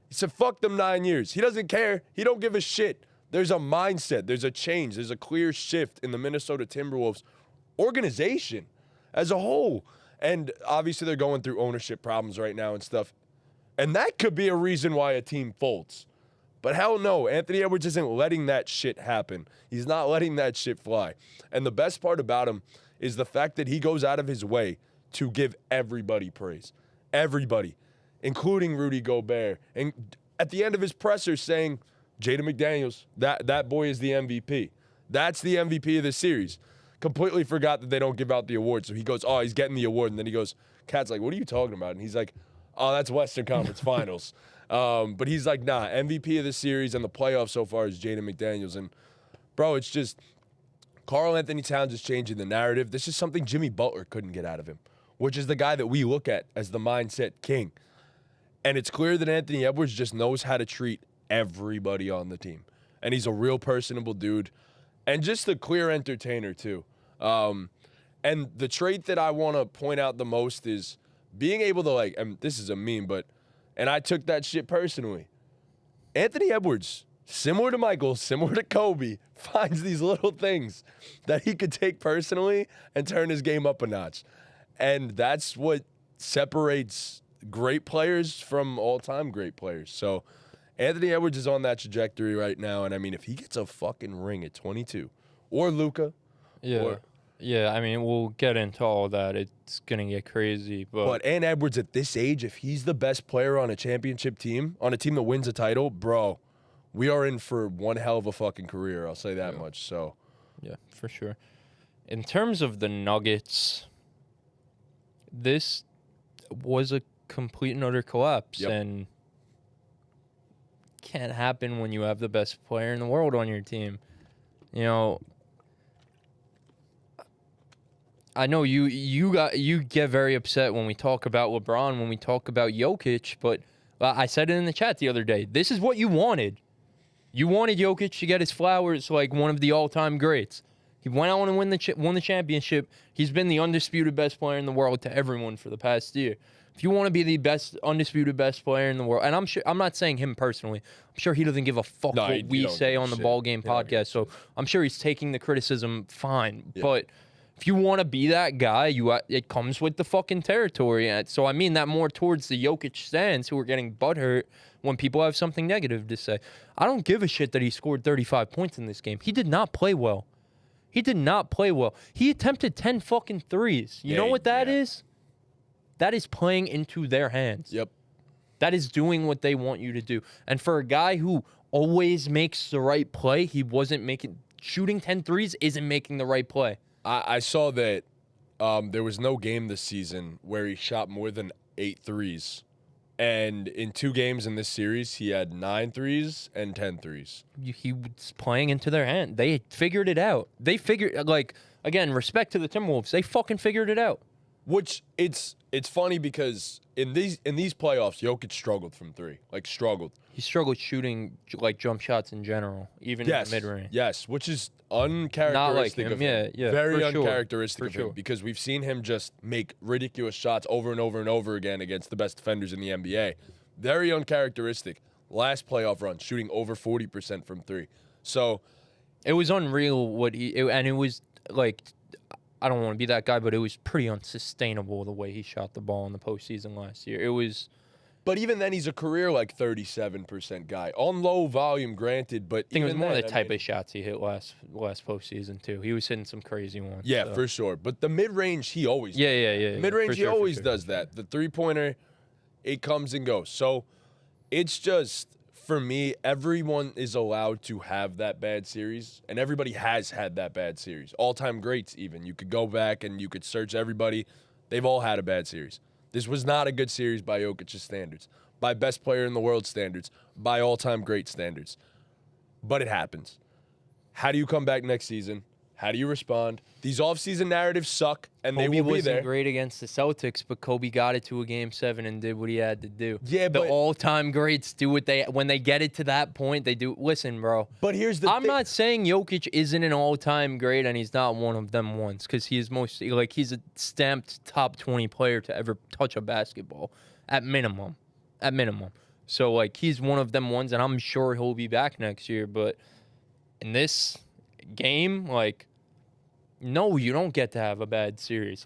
He said, fuck them 9 years. He doesn't care. He don't give a shit. There's a mindset. There's a change. There's a clear shift in the Minnesota Timberwolves organization as a whole. And obviously they're going through ownership problems right now and stuff. And that could be a reason why a team folds. But hell no, Anthony Edwards isn't letting that shit happen. He's not letting that shit fly. And the best part about him is the fact that he goes out of his way to give everybody praise. Everybody. Including Rudy Gobert. And at the end of his presser saying, Jaden McDaniels, that boy is the MVP. That's the MVP of the series. Completely forgot that they don't give out the award. So he goes, oh, he's getting the award. And then he goes, Cat's like, what are you talking about? And he's like, oh, that's Western Conference Finals. But he's like, nah, MVP of the series and the playoffs so far is Jaden McDaniels. And, bro, it's just Karl Anthony Towns is changing the narrative. This is something Jimmy Butler couldn't get out of him, which is the guy that we look at as the mindset king. And it's clear that Anthony Edwards just knows how to treat everybody on the team. And he's a real personable dude. And just a clear entertainer, too. And the trait that I want to point out the most is being able to, like, and this is a meme, and I took that shit personally. Anthony Edwards, similar to Michael, similar to Kobe, finds these little things that he could take personally and turn his game up a notch. And that's what separates great players from all-time great players. So Anthony Edwards is on that trajectory right now, and I mean, if he gets a fucking ring at 22, or Luka, yeah. I mean, we'll get into all that. It's gonna get crazy, but Edwards at this age, if he's the best player on a championship team, on a team that wins a title, bro, we are in for one hell of a fucking career. I'll say that much. So, yeah, for sure. In terms of the Nuggets, this was a complete and utter collapse, and can't happen when you have the best player in the world on your team. You know, I know you get very upset when we talk about LeBron, when we talk about Jokic, but I said it in the chat the other day. This is what you wanted. You wanted Jokic to get his flowers like one of the all-time greats. He went on and won the championship. He's been the undisputed best player in the world to everyone for the past year. If you want to be the best, undisputed best player in the world, and I'm not saying him personally. I'm sure he doesn't give a fuck what we say on the BallGame podcast. So I'm sure he's taking the criticism fine. Yeah. But if you want to be that guy, it comes with the fucking territory. And so I mean that more towards the Jokic stands who are getting butthurt when people have something negative to say. I don't give a shit that he scored 35 points in this game. He did not play well. He did not play well. He attempted 10 fucking threes. You know what that is? That is playing into their hands. Yep. That is doing what they want you to do. And for a guy who always makes the right play, he wasn't shooting 10 threes isn't making the right play. I saw that there was no game this season where he shot more than 8 threes. And in 2 games in this series, he had 9 threes and 10 threes. He was playing into their hand. They figured it out. They figured, again, respect to the Timberwolves. They fucking figured it out. Which it's funny because in these playoffs, Jokic struggled from 3. Struggled. He struggled shooting jump shots in general, even in the mid-range. Yes, which is uncharacteristic of him. Yeah, very uncharacteristic of him because we've seen him just make ridiculous shots over and over and over again against the best defenders in the NBA. Very uncharacteristic. Last playoff run, shooting over 40% from 3. So it was unreal and it was I don't want to be that guy, but it was pretty unsustainable the way he shot the ball in the postseason last year. It was. But even then, he's a career 37% guy on low volume, granted. But I think it was more the type of shots he hit last postseason too. He was hitting some crazy ones. Yeah, for sure. But the mid range, he always. Yeah. Mid range, he always does that. The 3-pointer, it comes and goes. So it's just. For me, everyone is allowed to have that bad series, and everybody has had that bad series. All-time greats, even. You could go back and you could search everybody. They've all had a bad series. This was not a good series by Jokic's standards, by best player in the world standards, by all-time great standards. But it happens. How do you come back next season? How do you respond? These offseason narratives suck, and they will be there. Kobe wasn't great against the Celtics, but Kobe got it to a Game 7 and did what he had to do. Yeah, the all-time greats do when they get it to that point, they do. Listen, bro. But here's the thing. I'm not saying Jokic isn't an all-time great and he's not one of them once, because he is mostly he's a stamped top 20 player to ever touch a basketball at minimum. So he's one of them ones, and I'm sure he'll be back next year. But in this game, no, you don't get to have a bad series.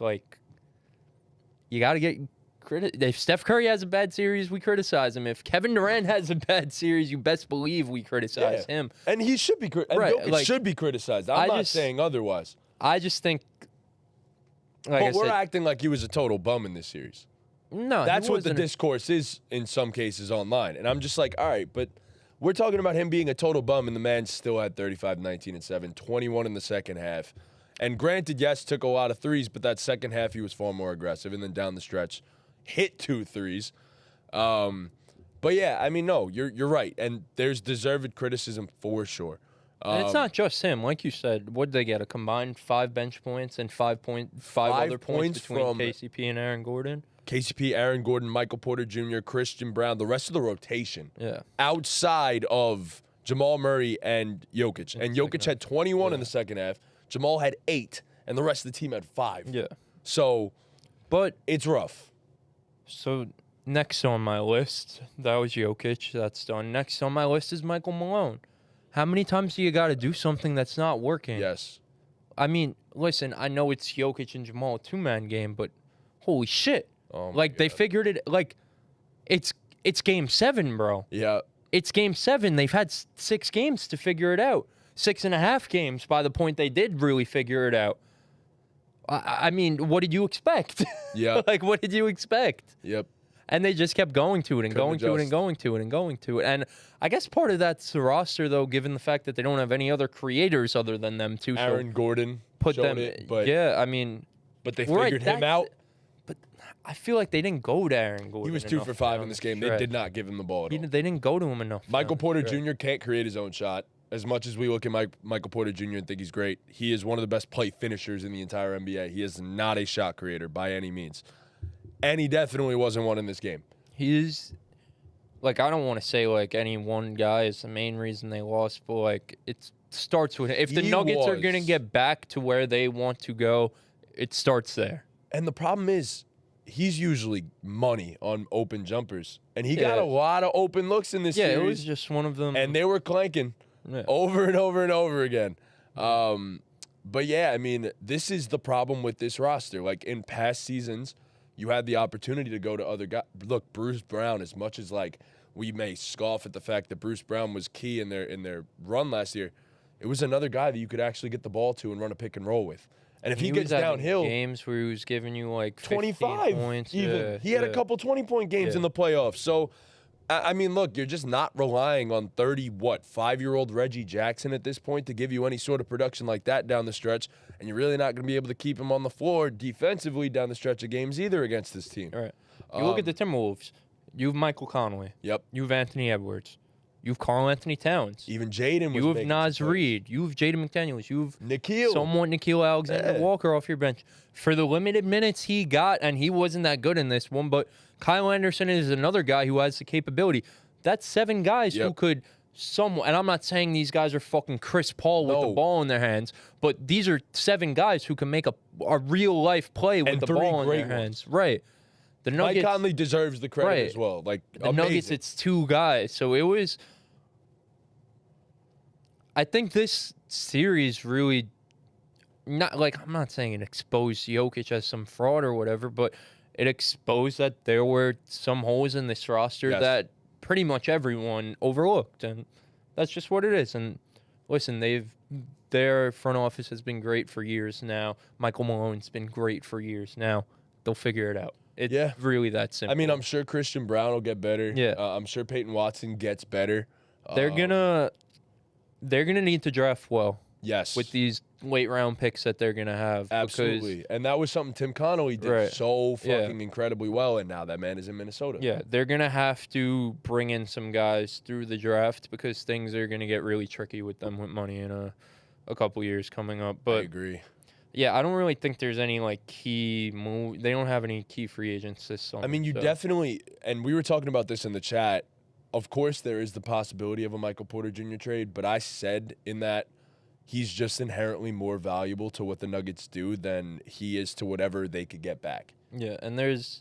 You got to get credit. If Steph Curry has a bad series, we criticize him. If Kevin Durant has a bad series, you best believe we criticize him. And he should be should be criticized. I'm not saying otherwise. I just think but we're acting like he was a total bum in this series. No, that's what the discourse is in some cases online. And I'm just all right, but we're talking about him being a total bum, and the man still had 35, 19, and 7, 21 in the second half. And granted, yes, took a lot of threes, but that second half he was far more aggressive. And then down the stretch, hit 2 threes. But yeah, I mean, no, you're right. And there's deserved criticism for sure. And it's not just him. Like you said, what did they get? A combined 5 bench points and 5 other points between KCP and Aaron Gordon? KCP, Aaron Gordon, Michael Porter Jr., Christian Brown, the rest of the rotation. Yeah. Outside of Jamal Murray and Jokic. And Jokic had 21 in the second half. Jamal had 8, and the rest of the team had 5. Yeah. So, but it's rough. So, next on my list, that was Jokic. That's done. Next on my list is Michael Malone. How many times do you got to do something that's not working? Yes. I mean, listen, I know it's Jokic and Jamal, a 2-man game, but holy shit. Oh my God. They figured it. It's Game 7, bro. Yeah. it's Game 7. They've had 6 games to figure it out. 6.5 games by the point they did really figure it out. I mean, what did you expect? Yeah. Like, what did you expect? Yep. And they just kept going to it and Couldn't going to it and adjust. going to it and going to it. And I guess part of that's the roster, though, given the fact that they don't have any other creators other than them, too. Aaron So Gordon put showed them. it, but Yeah, I mean. but they right, figured him that's- out. But I feel like they didn't go to Aaron Gordon. He was 2 enough for 5 down in this the game. They stretch. did not give him the ball at all. They didn't go to him enough. Michael down the Porter stretch. Jr. can't create his own shot. As much as we look at Michael Porter Jr. and think he's great, he is one of the best play finishers in the entire NBA. He is not a shot creator by any means. And he definitely wasn't one in this game. He's like, I don't want to say like any one guy is the main reason they lost, but like it starts with if the He Nuggets are going to was. get back to where they want to go, it starts there. And the problem is, he's usually money on open jumpers. And he got Yeah. a lot of open looks in this Yeah, series. it was just one of them. And they were clanking Yeah. over and over and over again. But yeah, I mean, this is the problem with this roster. Like in past seasons, you had the opportunity to go to other guys. Look, Bruce Brown, as much as like we may scoff at the fact that Bruce Brown was key in their run last year, it was another guy that you could actually get the ball to and run a pick and roll with. And if he gets was having downhill, games where he was giving you like 15 25 points, even. yeah, He had a yeah. couple 20-point games Yeah. in the playoffs. So, I mean, look, you're just not relying on 5-year-old Reggie Jackson at this point to give you any sort of production like that down the stretch. And you're really not going to be able to keep him on the floor defensively down the stretch of games either against this team. All right. You look at the Timberwolves. You have Michael Conley. Yep. You have Anthony Edwards. You have Karl Anthony Towns. Even Jaden was You have making Naz some plays. Reed. You have Jaden McDaniels. You have Nikhil. somewhat Nikhil Alexander-Walker off your bench. For the limited minutes he got, and he wasn't that good in this one, but Kyle Anderson is another guy who has the capability. That's 7 guys who Yep. could somewhat, and I'm not saying these guys are fucking Chris Paul with the No. ball in their hands, but these are 7 guys who can make a real-life play with And the 3 ball in their great hands. Right. The Mike Nuggets, Conley deserves the credit Right. as well. Like, the amazing. Nuggets, it's 2 guys. So it was... I think this series really not like I'm not saying it exposed Jokic as some fraud or whatever, but it exposed that there were some holes in this roster Yes. that pretty much everyone overlooked, and that's just what it is. And listen, their front office has been great for years now. Michael Malone's been great for years now. They'll figure it out. It's Yeah. really that simple. I mean, I'm sure Christian Brown will get better. Yeah. I'm sure Peyton Watson gets better. they're gonna need to draft well Yes. with these late round picks that they're gonna have. because- Absolutely. And that was something Tim Connolly did Right. so Yeah. fucking incredibly well. And now that man is in Minnesota. Yeah, they're going to have to bring in some guys through the draft because things are going to get really tricky with them with money in a couple years coming up. I But agree. yeah, I don't really think there's any like key move. They don't have any key free agents this summer. I mean, you so. definitely, and we were talking about this in the chat. Of course, there is the possibility of a Michael Porter Jr. trade, but I said in that he's just inherently more valuable to what the Nuggets do than he is to whatever they could get back. Yeah, and there's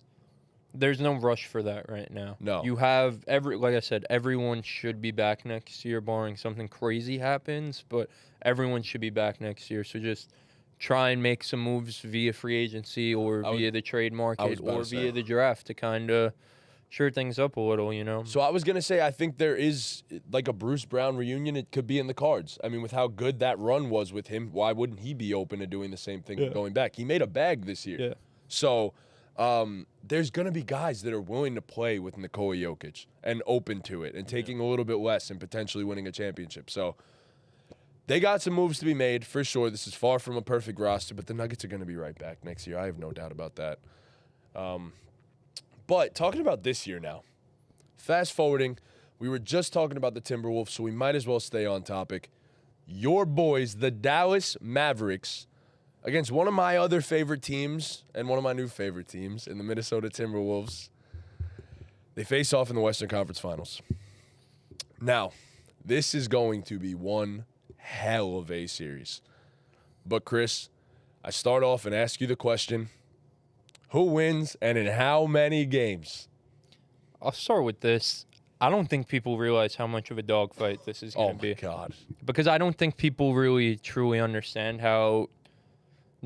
no rush for that right now. No. You have like I said, everyone should be back next year, barring something crazy happens. But everyone should be back next year. So just try and make some moves via free agency or via the trade market about or to say. via the draft to kind of sure things up a little. You know. So I was going to say, I think there is like a Bruce Brown reunion. It could be in the cards. I mean, with how good that run was with him, why wouldn't he be open to doing the same thing and going back? He made a bag this year. Yeah. So there's going to be guys that are willing to play with Nikola Jokic and open to it and taking a little bit less and potentially winning a championship. So they got some moves to be made for sure. This is far from a perfect roster, but the Nuggets are going to be right back next year. I have no doubt about that. But talking about this year now, fast forwarding, we were just talking about the Timberwolves, so we might as well stay on topic. Your boys, the Dallas Mavericks, against one of my other favorite teams and one of my new favorite teams in the Minnesota Timberwolves. They face off in the Western Conference Finals. Now, this is going to be one hell of a series. But, Chris, I start off and ask you the question, who wins and in how many games? I'll start with this. I don't think people realize how much of a dogfight this is going Oh, to be. my God. Because I don't think people really truly understand how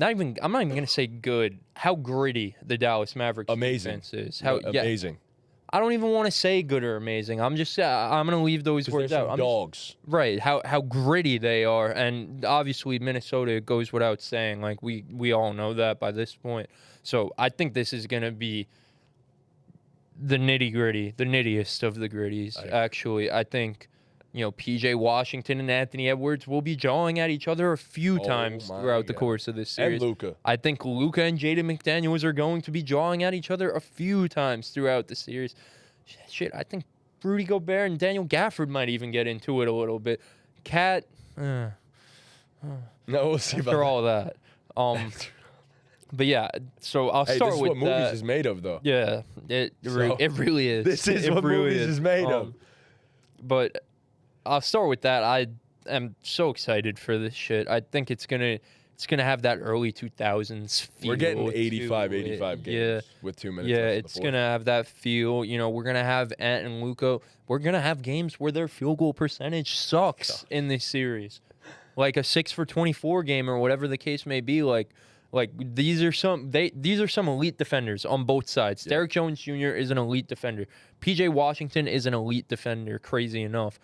I'm not even going to say good, how gritty the Dallas Mavericks Amazing. defense is. Amazing. I don't even want to say good or amazing. I'm going to leave those words They're out. some dogs. Right, how gritty they are, and obviously Minnesota goes without saying. Like we all know that by this point. So I think this is gonna be the nitty-gritty, the nittiest of the gritties. Actually, I think PJ Washington and Anthony Edwards will be jawing at each other a few times throughout the course of this series. And Luka. I think Luka and Jaden McDaniels are going to be jawing at each other a few times throughout the series. Shit, I think Rudy Gobert and Daniel Gafford might even get into it a little bit. Cat, no, we'll see about after all that. But yeah, so I'll start with that. This is what movies is made of, though. Yeah, it really is. This is what movies is made of. But I'll start with that. I am so excited for this shit. I think it's gonna have that early 2000s feel. We're getting 85 games with 2 minutes. Yeah, left it's gonna have that feel. We're gonna have Ant and Luka. We're gonna have games where their field goal percentage sucks in this series, like a 6 for 24 game or whatever the case may be. Like these are some elite defenders on both sides. Yeah. Derrick Jones Jr. is an elite defender. PJ Washington is an elite defender. Crazy enough.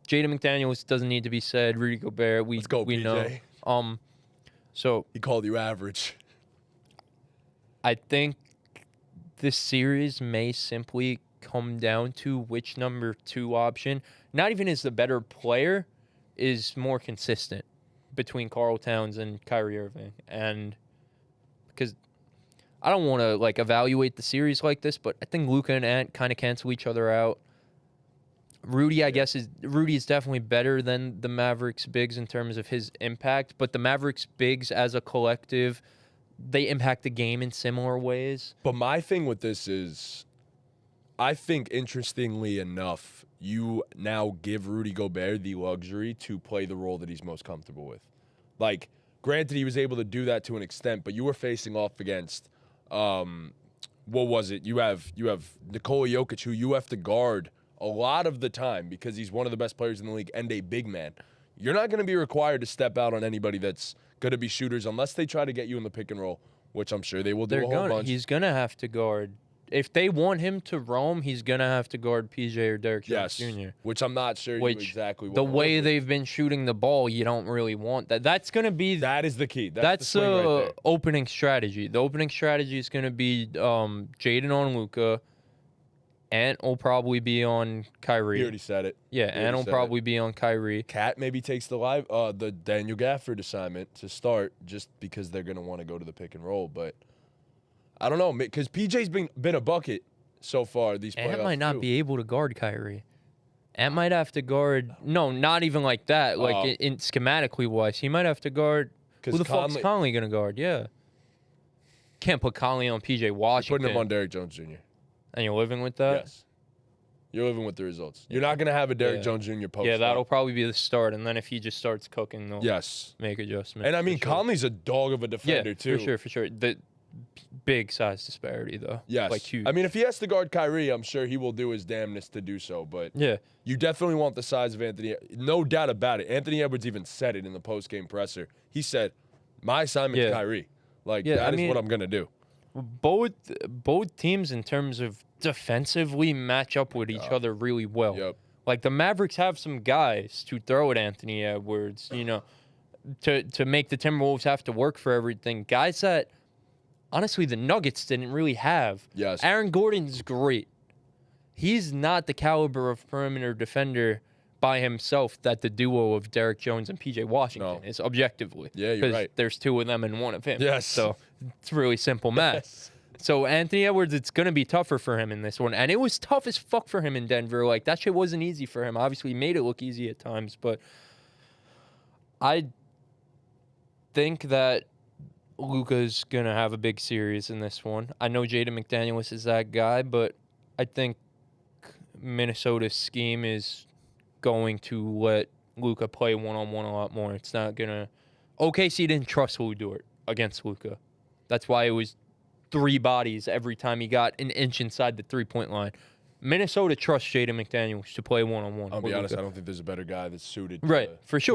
Jaden McDaniels doesn't need to be said. Rudy Gobert, we PJ. know. So he called you average. I think this series may simply come down to which number 2 option, not even is the better player, is more consistent between Karl Towns and Kyrie Irving. And because I don't want to evaluate the series like this, but I think Luka and Ant kind of cancel each other out. Rudy, I guess, Rudy is definitely better than the Mavericks bigs in terms of his impact, but the Mavericks bigs as a collective, they impact the game in similar ways. But my thing with this is, I think, interestingly enough, you now give Rudy Gobert the luxury to play the role that he's most comfortable with. Like, granted, he was able to do that to an extent, but you were facing off against, what was it? You have Nikola Jokic, who you have to guard a lot of the time because he's one of the best players in the league and a big man. You're not going to be required to step out on anybody that's going to be shooters unless they try to get you in the pick and roll, which I'm sure they will do a whole bunch. He's going to have to guard. If they want him to roam, he's going to have to guard PJ or Derrick Jones Jr. Which I'm not sure exactly what. The way they've been shooting the ball, you don't really want that. That's going to be... That is the key. That's the right there. Opening strategy. The opening strategy is going to be Jaden on Luka. Ant will probably be on Kyrie. He already said it. Yeah, Ant will probably be on Kyrie. Cat maybe takes the Daniel Gafford assignment to start just because they're going to want to go to the pick and roll. But I don't know, because PJ's been a bucket so far these playoffs. Ant might not be able to guard Kyrie. Ant might have to guard... No, not even like that. In schematically wise, he might have to guard... Who the fuck's Conley going to guard? Yeah. Can't put Conley on PJ Washington. You're putting him on Derrick Jones Jr. And you're living with that? Yes. You're living with the results. You're not going to have a Derrick Jones Jr. post. Yeah, that'll probably be the start. And then if he just starts cooking, they'll make adjustments. And I mean, Conley's a dog of a defender, too. For sure. The big size disparity, though. Yes. Huge. I mean, if he has to guard Kyrie, I'm sure he will do his damnness to do so. But you definitely want the size of Anthony. No doubt about it. Anthony Edwards even said it in the post-game presser. He said, my assignment's Kyrie. That is what I'm going to do. Both teams in terms of defensively match up with each other really well. Yep. Like the Mavericks have some guys to throw at Anthony Edwards, to make the Timberwolves have to work for everything. Guys that honestly the Nuggets didn't really have. Yes. Aaron Gordon's great. He's not the caliber of perimeter defender by himself that the duo of Derrick Jones and PJ Washington is objectively. Yeah, you're right. There's 2 of them and 1 of him. Yes. So it's really simple math. Yes. So Anthony Edwards, it's going to be tougher for him in this one. And it was tough as fuck for him in Denver. That shit wasn't easy for him. Obviously, he made it look easy at times. But I think that Luka's going to have a big series in this one. I know Jaden McDaniels is that guy, but I think Minnesota's scheme is going to let Luka play one-on-one a lot more. It's not going to... OKC didn't trust Lou Dort against Luka. That's why it was 3 bodies every time he got an inch inside the three-point line. Minnesota trusts Jaden McDaniels to play one-on-one. I'll be honest, I don't think there's a better guy that's suited to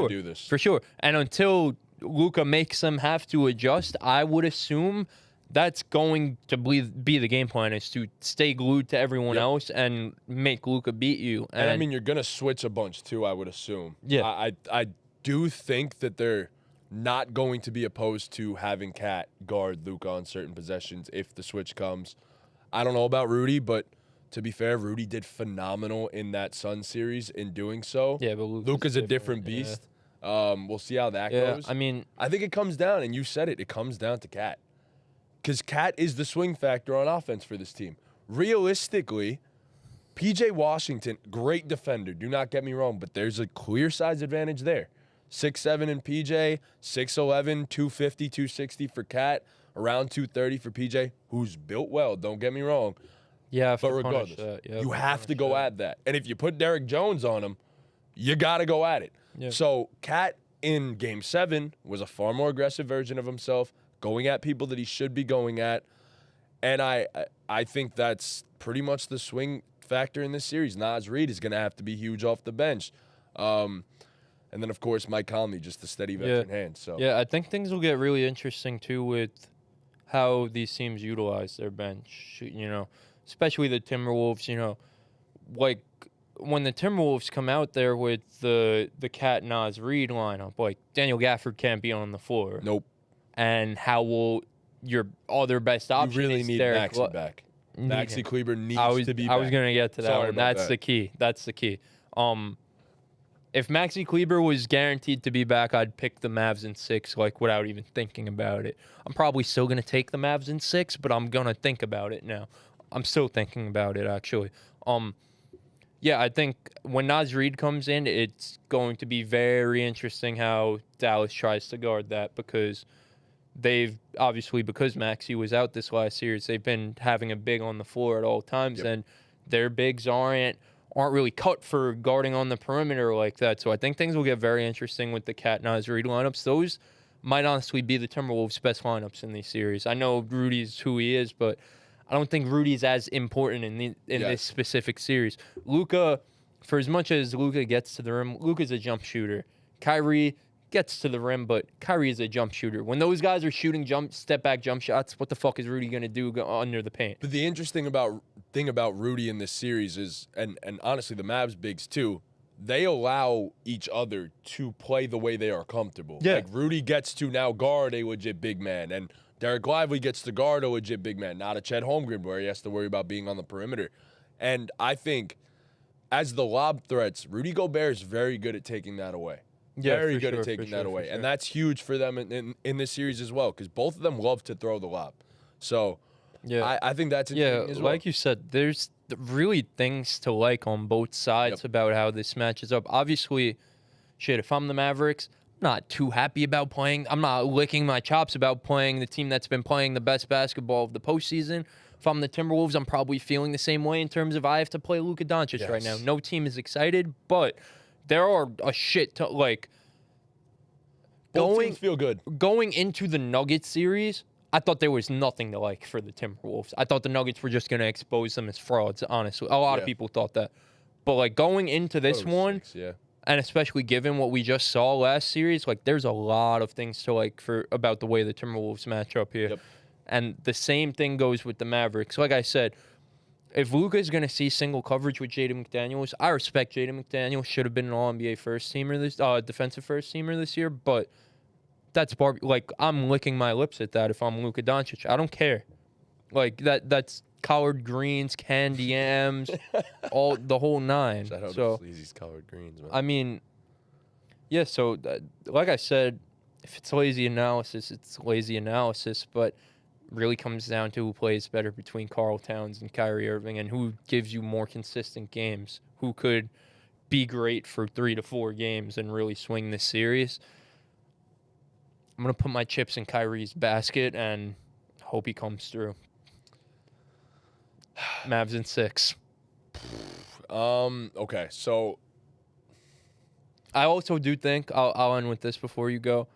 do this. For sure. And until Luka makes them have to adjust, I would assume that's going to be the game plan, is to stay glued to everyone Yep. else and make Luka beat you. And I mean, you're going to switch a bunch too, I would assume. Yeah. I do think that they're not going to be opposed to having Cat guard Luka on certain possessions if the switch comes. I don't know about Rudy, but to be fair, Rudy did phenomenal in that Suns series in doing so. Yeah, but Luka's a different beast. We'll see how that goes. I mean, I think it comes down, and you said it comes down to Cat. Because Cat is the swing factor on offense for this team. Realistically, PJ Washington, great defender, do not get me wrong, but there's a clear size advantage there. 6'7" in PJ, 6'11", 250, 260 for Cat, around 230 for PJ, who's built well, don't get me wrong. yeah, But regardless, you have to go at that. And if you put Derrick Jones on him, you got to go at it. Yeah. So Cat in Game 7 was a far more aggressive version of himself, going at people that he should be going at. And I think that's pretty much the swing factor in this series. Naz Reid is going to have to be huge off the bench. And then, of course, Mike Conley, just a steady veteran hand. So yeah, I think things will get really interesting, too, with how these teams utilize their bench, especially the Timberwolves, like when the Timberwolves come out there with the Cat Naz Reid lineup, like Daniel Gafford can't be on the floor. Nope. And how will your other best option You really is need Derek Maxey back. Maxey Kleber needs to be back. I was going to get to that Sorry one. about That's that. the key. That's the key. If Maxey Kleber was guaranteed to be back, I'd pick the Mavs in 6, like, without even thinking about it. I'm probably still going to take the Mavs in 6, but I'm going to think about it now. I'm still thinking about it, actually. Yeah, I think when Naz Reid comes in, it's going to be very interesting how Dallas tries to guard that, because because Maxey was out this last series, they've been having a big on the floor at all times, and their bigs aren't really cut for guarding on the perimeter like that. So I think things will get very interesting with the Cat Naz Reid lineups. Those might honestly be the Timberwolves' best lineups in these series. I know Rudy's who he is, but I don't think Rudy's as important in this specific series. Luka, for as much as Luka gets to the rim, Luka's a jump shooter. Kyrie gets to the rim, but Kyrie is a jump shooter. When those guys are shooting step back jump shots, what the fuck is Rudy gonna do under the paint? But the interesting thing about Rudy in this series is, and honestly the Mavs bigs too, they allow each other to play the way they are comfortable. Yeah. Like Rudy gets to now guard a legit big man, and Derek Lively gets to guard a legit big man, not a Chet Holmgren where he has to worry about being on the perimeter. And I think as the lob threats, Rudy Gobert is very good at taking that away. Yeah, Very for good sure, at taking for that sure, away. for sure. And that's huge for them in this series as well, because both of them love to throw the lob. So I think that's interesting as well. Like you said, there's really things to like on both sides about how this matches up. Obviously, if I'm the Mavericks, I'm not too happy about playing. I'm not licking my chops about playing the team that's been playing the best basketball of the postseason. If I'm the Timberwolves, I'm probably feeling the same way in terms of I have to play Luka Doncic right now. No team is excited, but there are a shit ton, like, Both teams feel good. going into the Nuggets series, I thought there was nothing to like for the Timberwolves. I thought the Nuggets were just going to expose them as frauds, honestly. A lot of people thought that. But, like, going into this one, and especially given what we just saw last series, like, there's a lot of things to like about the way the Timberwolves match up here. Yep. And the same thing goes with the Mavericks. Like I said, if Luka is going to see single coverage with Jaden McDaniels, I respect Jaden McDaniels. Should have been an All-NBA first teamer defensive first teamer this year, but that's like, I'm licking my lips at that if I'm Luka Doncic. I don't care. Like, that's collard greens, candy yams, the whole nine. Shout out So to Sleazy's collard greens, man. I mean, yeah. So like I said, if it's lazy analysis, it's lazy analysis. But really comes down to who plays better between Karl Towns and Kyrie Irving, and who gives you more consistent games, who could be great for 3 to 4 games and really swing this series. I'm going to put my chips in Kyrie's basket and hope he comes through. Mavs in 6. Okay, so I also do think, I'll end with this before you go.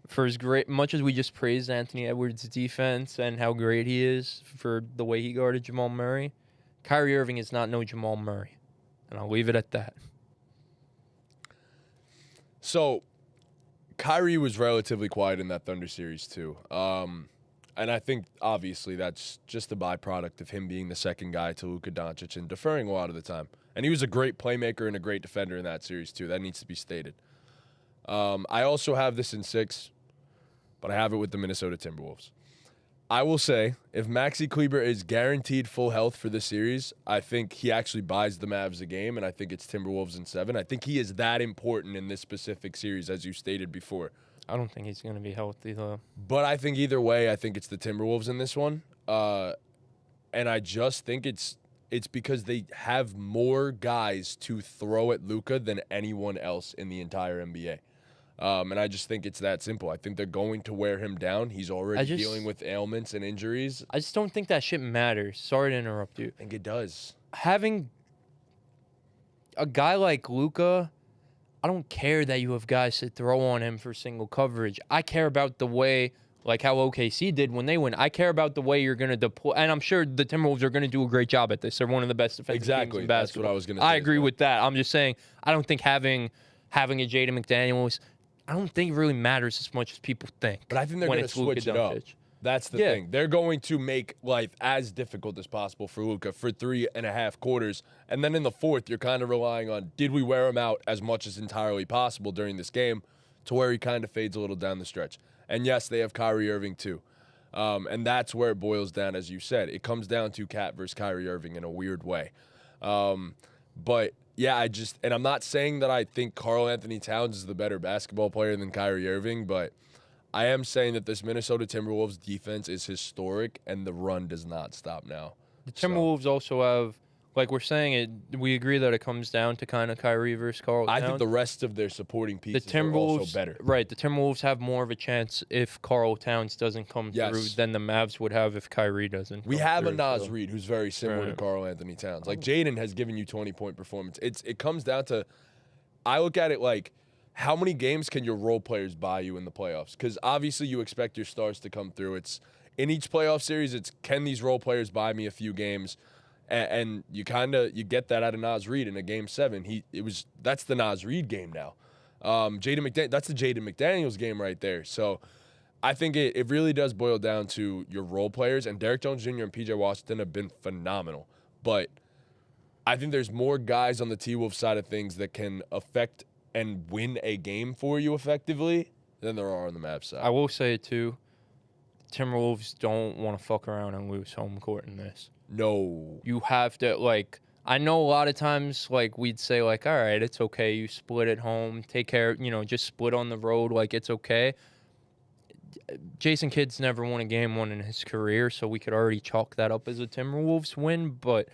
For as much as we just praised Anthony Edwards' defense and how great he is for the way he guarded Jamal Murray, Kyrie Irving is not no Jamal Murray. And I'll leave it at that. So Kyrie was relatively quiet in that Thunder series too. And I think, obviously, that's just a byproduct of him being the second guy to Luka Doncic and deferring a lot of the time. And he was a great playmaker and a great defender in that series, too. That needs to be stated. I also have this in 6, but I have it with the Minnesota Timberwolves. I will say, if Maxi Kleber is guaranteed full health for this series, I think he actually buys the Mavs a game, and I think it's Timberwolves in 7. I think he is that important in this specific series, as you stated before. I don't think he's going to be healthy, though. But I think either way, I think it's the Timberwolves in this one. And I just think it's because they have more guys to throw at Luka than anyone else in the entire NBA. And I just think it's that simple. I think they're going to wear him down. He's already dealing with ailments and injuries. I just don't think that shit matters. Sorry to interrupt you. I think it does. Having a guy like Luka, I don't care that you have guys to throw on him for single coverage. I care about the way, like how OKC did when they win. I care about the way you're going to deploy. And I'm sure the Timberwolves are going to do a great job at this. They're one of the best defensive teams in basketball. That's what I was going to say. I agree with that. I'm just saying, I don't think having a Jaden McDaniels, I don't think it really matters as much as people think. But I think they're going to switch it up. That's the thing. They're going to make life as difficult as possible for Luka for 3.5 quarters. And then in the fourth, you're kind of relying on, did we wear him out as much as entirely possible during this game, to where he kind of fades a little down the stretch. And yes, they have Kyrie Irving too. And that's where it boils down, as you said. It comes down to Cat versus Kyrie Irving in a weird way. But yeah, and I'm not saying that I think Karl Anthony Towns is the better basketball player than Kyrie Irving, but I am saying that this Minnesota Timberwolves defense is historic, and the run does not stop now. The Timberwolves also have, like we're saying, we agree that it comes down to kind of Kyrie versus Karl Towns. I think the rest of their supporting pieces are also better. Right, the Timberwolves have more of a chance if Karl Towns doesn't come through than the Mavs would have if Kyrie doesn't. We have a Naz Reid who's very similar to Karl Anthony Towns. Like, Jaden has given you 20-point performance. It comes down to, I look at it like, how many games can your role players buy you in the playoffs? Because obviously you expect your stars to come through. It's in each playoff series, it's can these role players buy me a few games? And you get that out of Naz Reid in a game 7. That's the Naz Reid game now. That's the Jaden McDaniels game right there. So I think it really does boil down to your role players. And Derek Jones Jr. and PJ Washington have been phenomenal. But I think there's more guys on the T-Wolves side of things that can affect and win a game for you effectively than there are on the Mavs side. I will say it too. Timberwolves don't want to fuck around and lose home court in this. No. You have to, like, I know a lot of times, like, we'd say, like, all right, it's okay. You split at home. Take care, just split on the road. Like, it's okay. Jason Kidd's never won a game 1 in his career, so we could already chalk that up as a Timberwolves win. But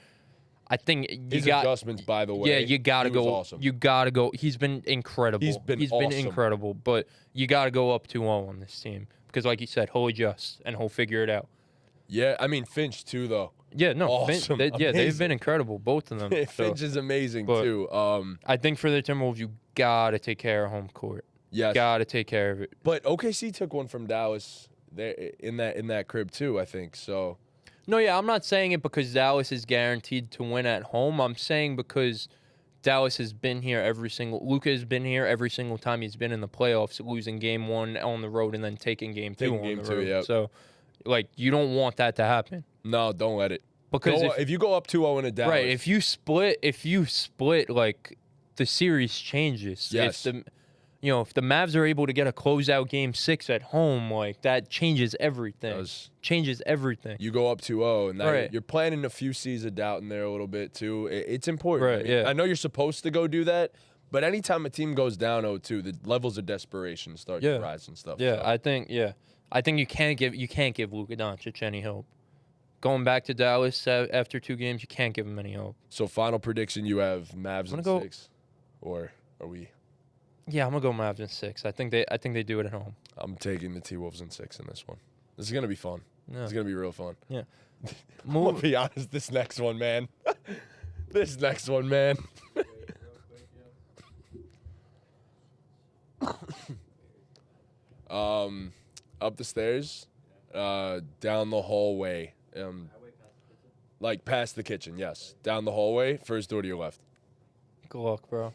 I think his adjustments, by the way. Yeah, you got to go. Awesome. You got to go. He's been incredible. He's been incredible. But you got to go up 2-0 on this team. Because, like you said, he'll adjust and he'll figure it out. Yeah, I mean, Finch, too, though. Yeah, no, awesome. They've been incredible, both of them. Finch is amazing, too. I think for the Timberwolves, you got to take care of home court. Yes. Got to take care of it. But OKC took one from Dallas there in that crib, too, I think. So. No, yeah, I'm not saying it because Dallas is guaranteed to win at home. I'm saying because Dallas has been here Luka has been here every single time he's been in the playoffs, losing game 1 on the road and then taking game 2 on the road. Yep. So, like, you don't want that to happen. No, don't let it. Because if you go up 2-0 in a Dallas. Right, if you split, like, the series changes. Yes. If the Mavs are able to get a closeout game 6 at home, like, that changes everything. Changes everything. You go up 2-0, and you're planting a few seeds of doubt in there a little bit, too. It's important. Right, yeah. I know you're supposed to go do that, but anytime a team goes down 0-2, the levels of desperation start to rise and stuff. Yeah, so. I think you can't give Luka Doncic any hope. Going back to Dallas after 2 games, you can't give him any hope. So final prediction, you have Mavs in 6, or are we? Yeah, I'm gonna go Mavs in 6. I think they do it at home. I'm taking the T-Wolves in 6 in this one. This is gonna be fun. Yeah. It's gonna be real fun. Yeah. I'm gonna be honest. This next one, man. Up the stairs, down the hallway. Like past the kitchen, yes. Down the hallway, first door to your left. Good luck, bro.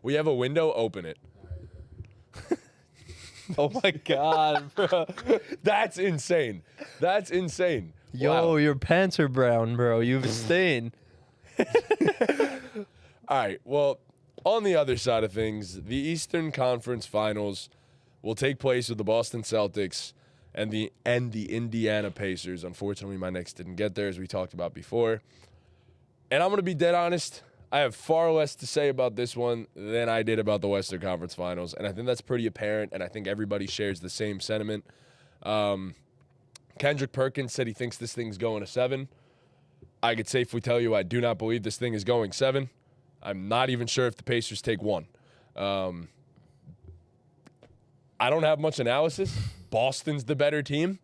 We have a window, open it. Oh my God, bro. That's insane. That's insane. Yo, Wow. your pants are brown, bro. You've stained. All right. Well, on the other side of things, the Eastern Conference Finals will take place with the Boston Celtics and the Indiana Pacers. Unfortunately, my Knicks didn't get there, as we talked about before. And I'm going to be dead honest. I have far less to say about this one than I did about the Western Conference Finals, and I think that's pretty apparent, and I think everybody shares the same sentiment. Kendrick Perkins said he thinks this thing's going to 7. I could safely tell you I do not believe this thing is going 7. I'm not even sure if the Pacers take 1. I don't have much analysis. Boston's the better team.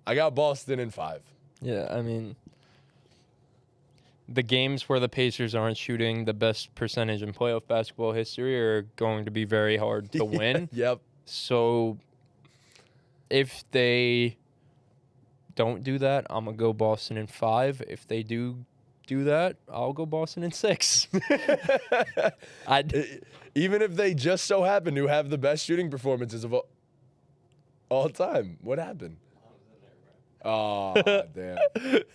I got Boston in 5. Yeah, I mean, the games where the Pacers aren't shooting the best percentage in playoff basketball history are going to be very hard to win. Yep. So if they don't do that, I'm going to go Boston in 5. If they do that, I'll go Boston in 6. Even if they just so happen to have the best shooting performances of all time. What happened? Oh, damn.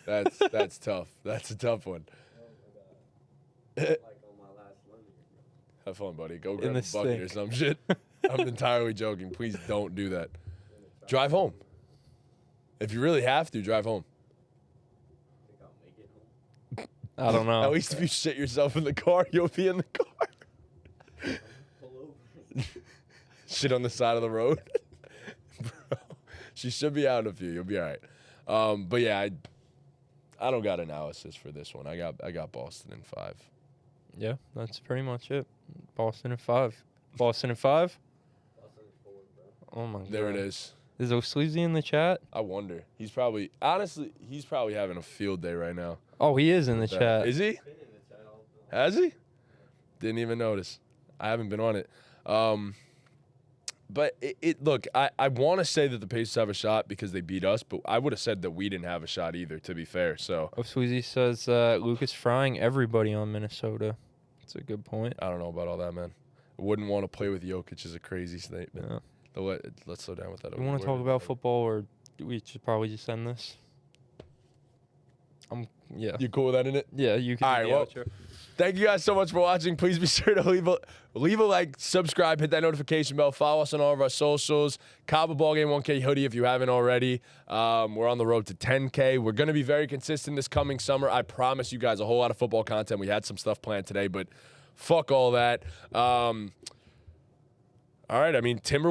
That's tough. That's a tough one. Have fun, buddy. Go grab a bucket or some shit. I'm entirely joking. Please don't do that. Drive home. If you really have to, drive home. I don't know. At least if you shit yourself in the car, you'll be in the car. Shit on the side of the road. Bro, she should be out in a few. You'll be all right. But yeah, I don't got analysis for this one. I got Boston in 5. Yeah, that's pretty much it. Boston in 5. Boston in 5? Oh my God. There it is. Is O'Sleazy in the chat? I wonder. He's probably having a field day right now. Oh, he is in the chat. Is he? Has he? Didn't even notice. I haven't been on it. But look, I want to say that the Pacers have a shot because they beat us, but I would have said that we didn't have a shot either, to be fair. So O'Sleazy says Lucas frying everybody on Minnesota. That's a good point. I don't know about all that, man. I wouldn't want to play with Jokic is a crazy statement. Yeah. Let's slow down with that. You want to talk about football, or do we should probably just end this? Yeah. You cool with that in it? Yeah, you can. All right, well, thank you guys so much for watching. Please be sure to leave a like, subscribe, hit that notification bell, follow us on all of our socials. Cabo BallGame 1K hoodie if you haven't already. We're on the road to 10K. We're going to be very consistent this coming summer. I promise you guys a whole lot of football content. We had some stuff planned today, but fuck all that. All right, I mean, Timber.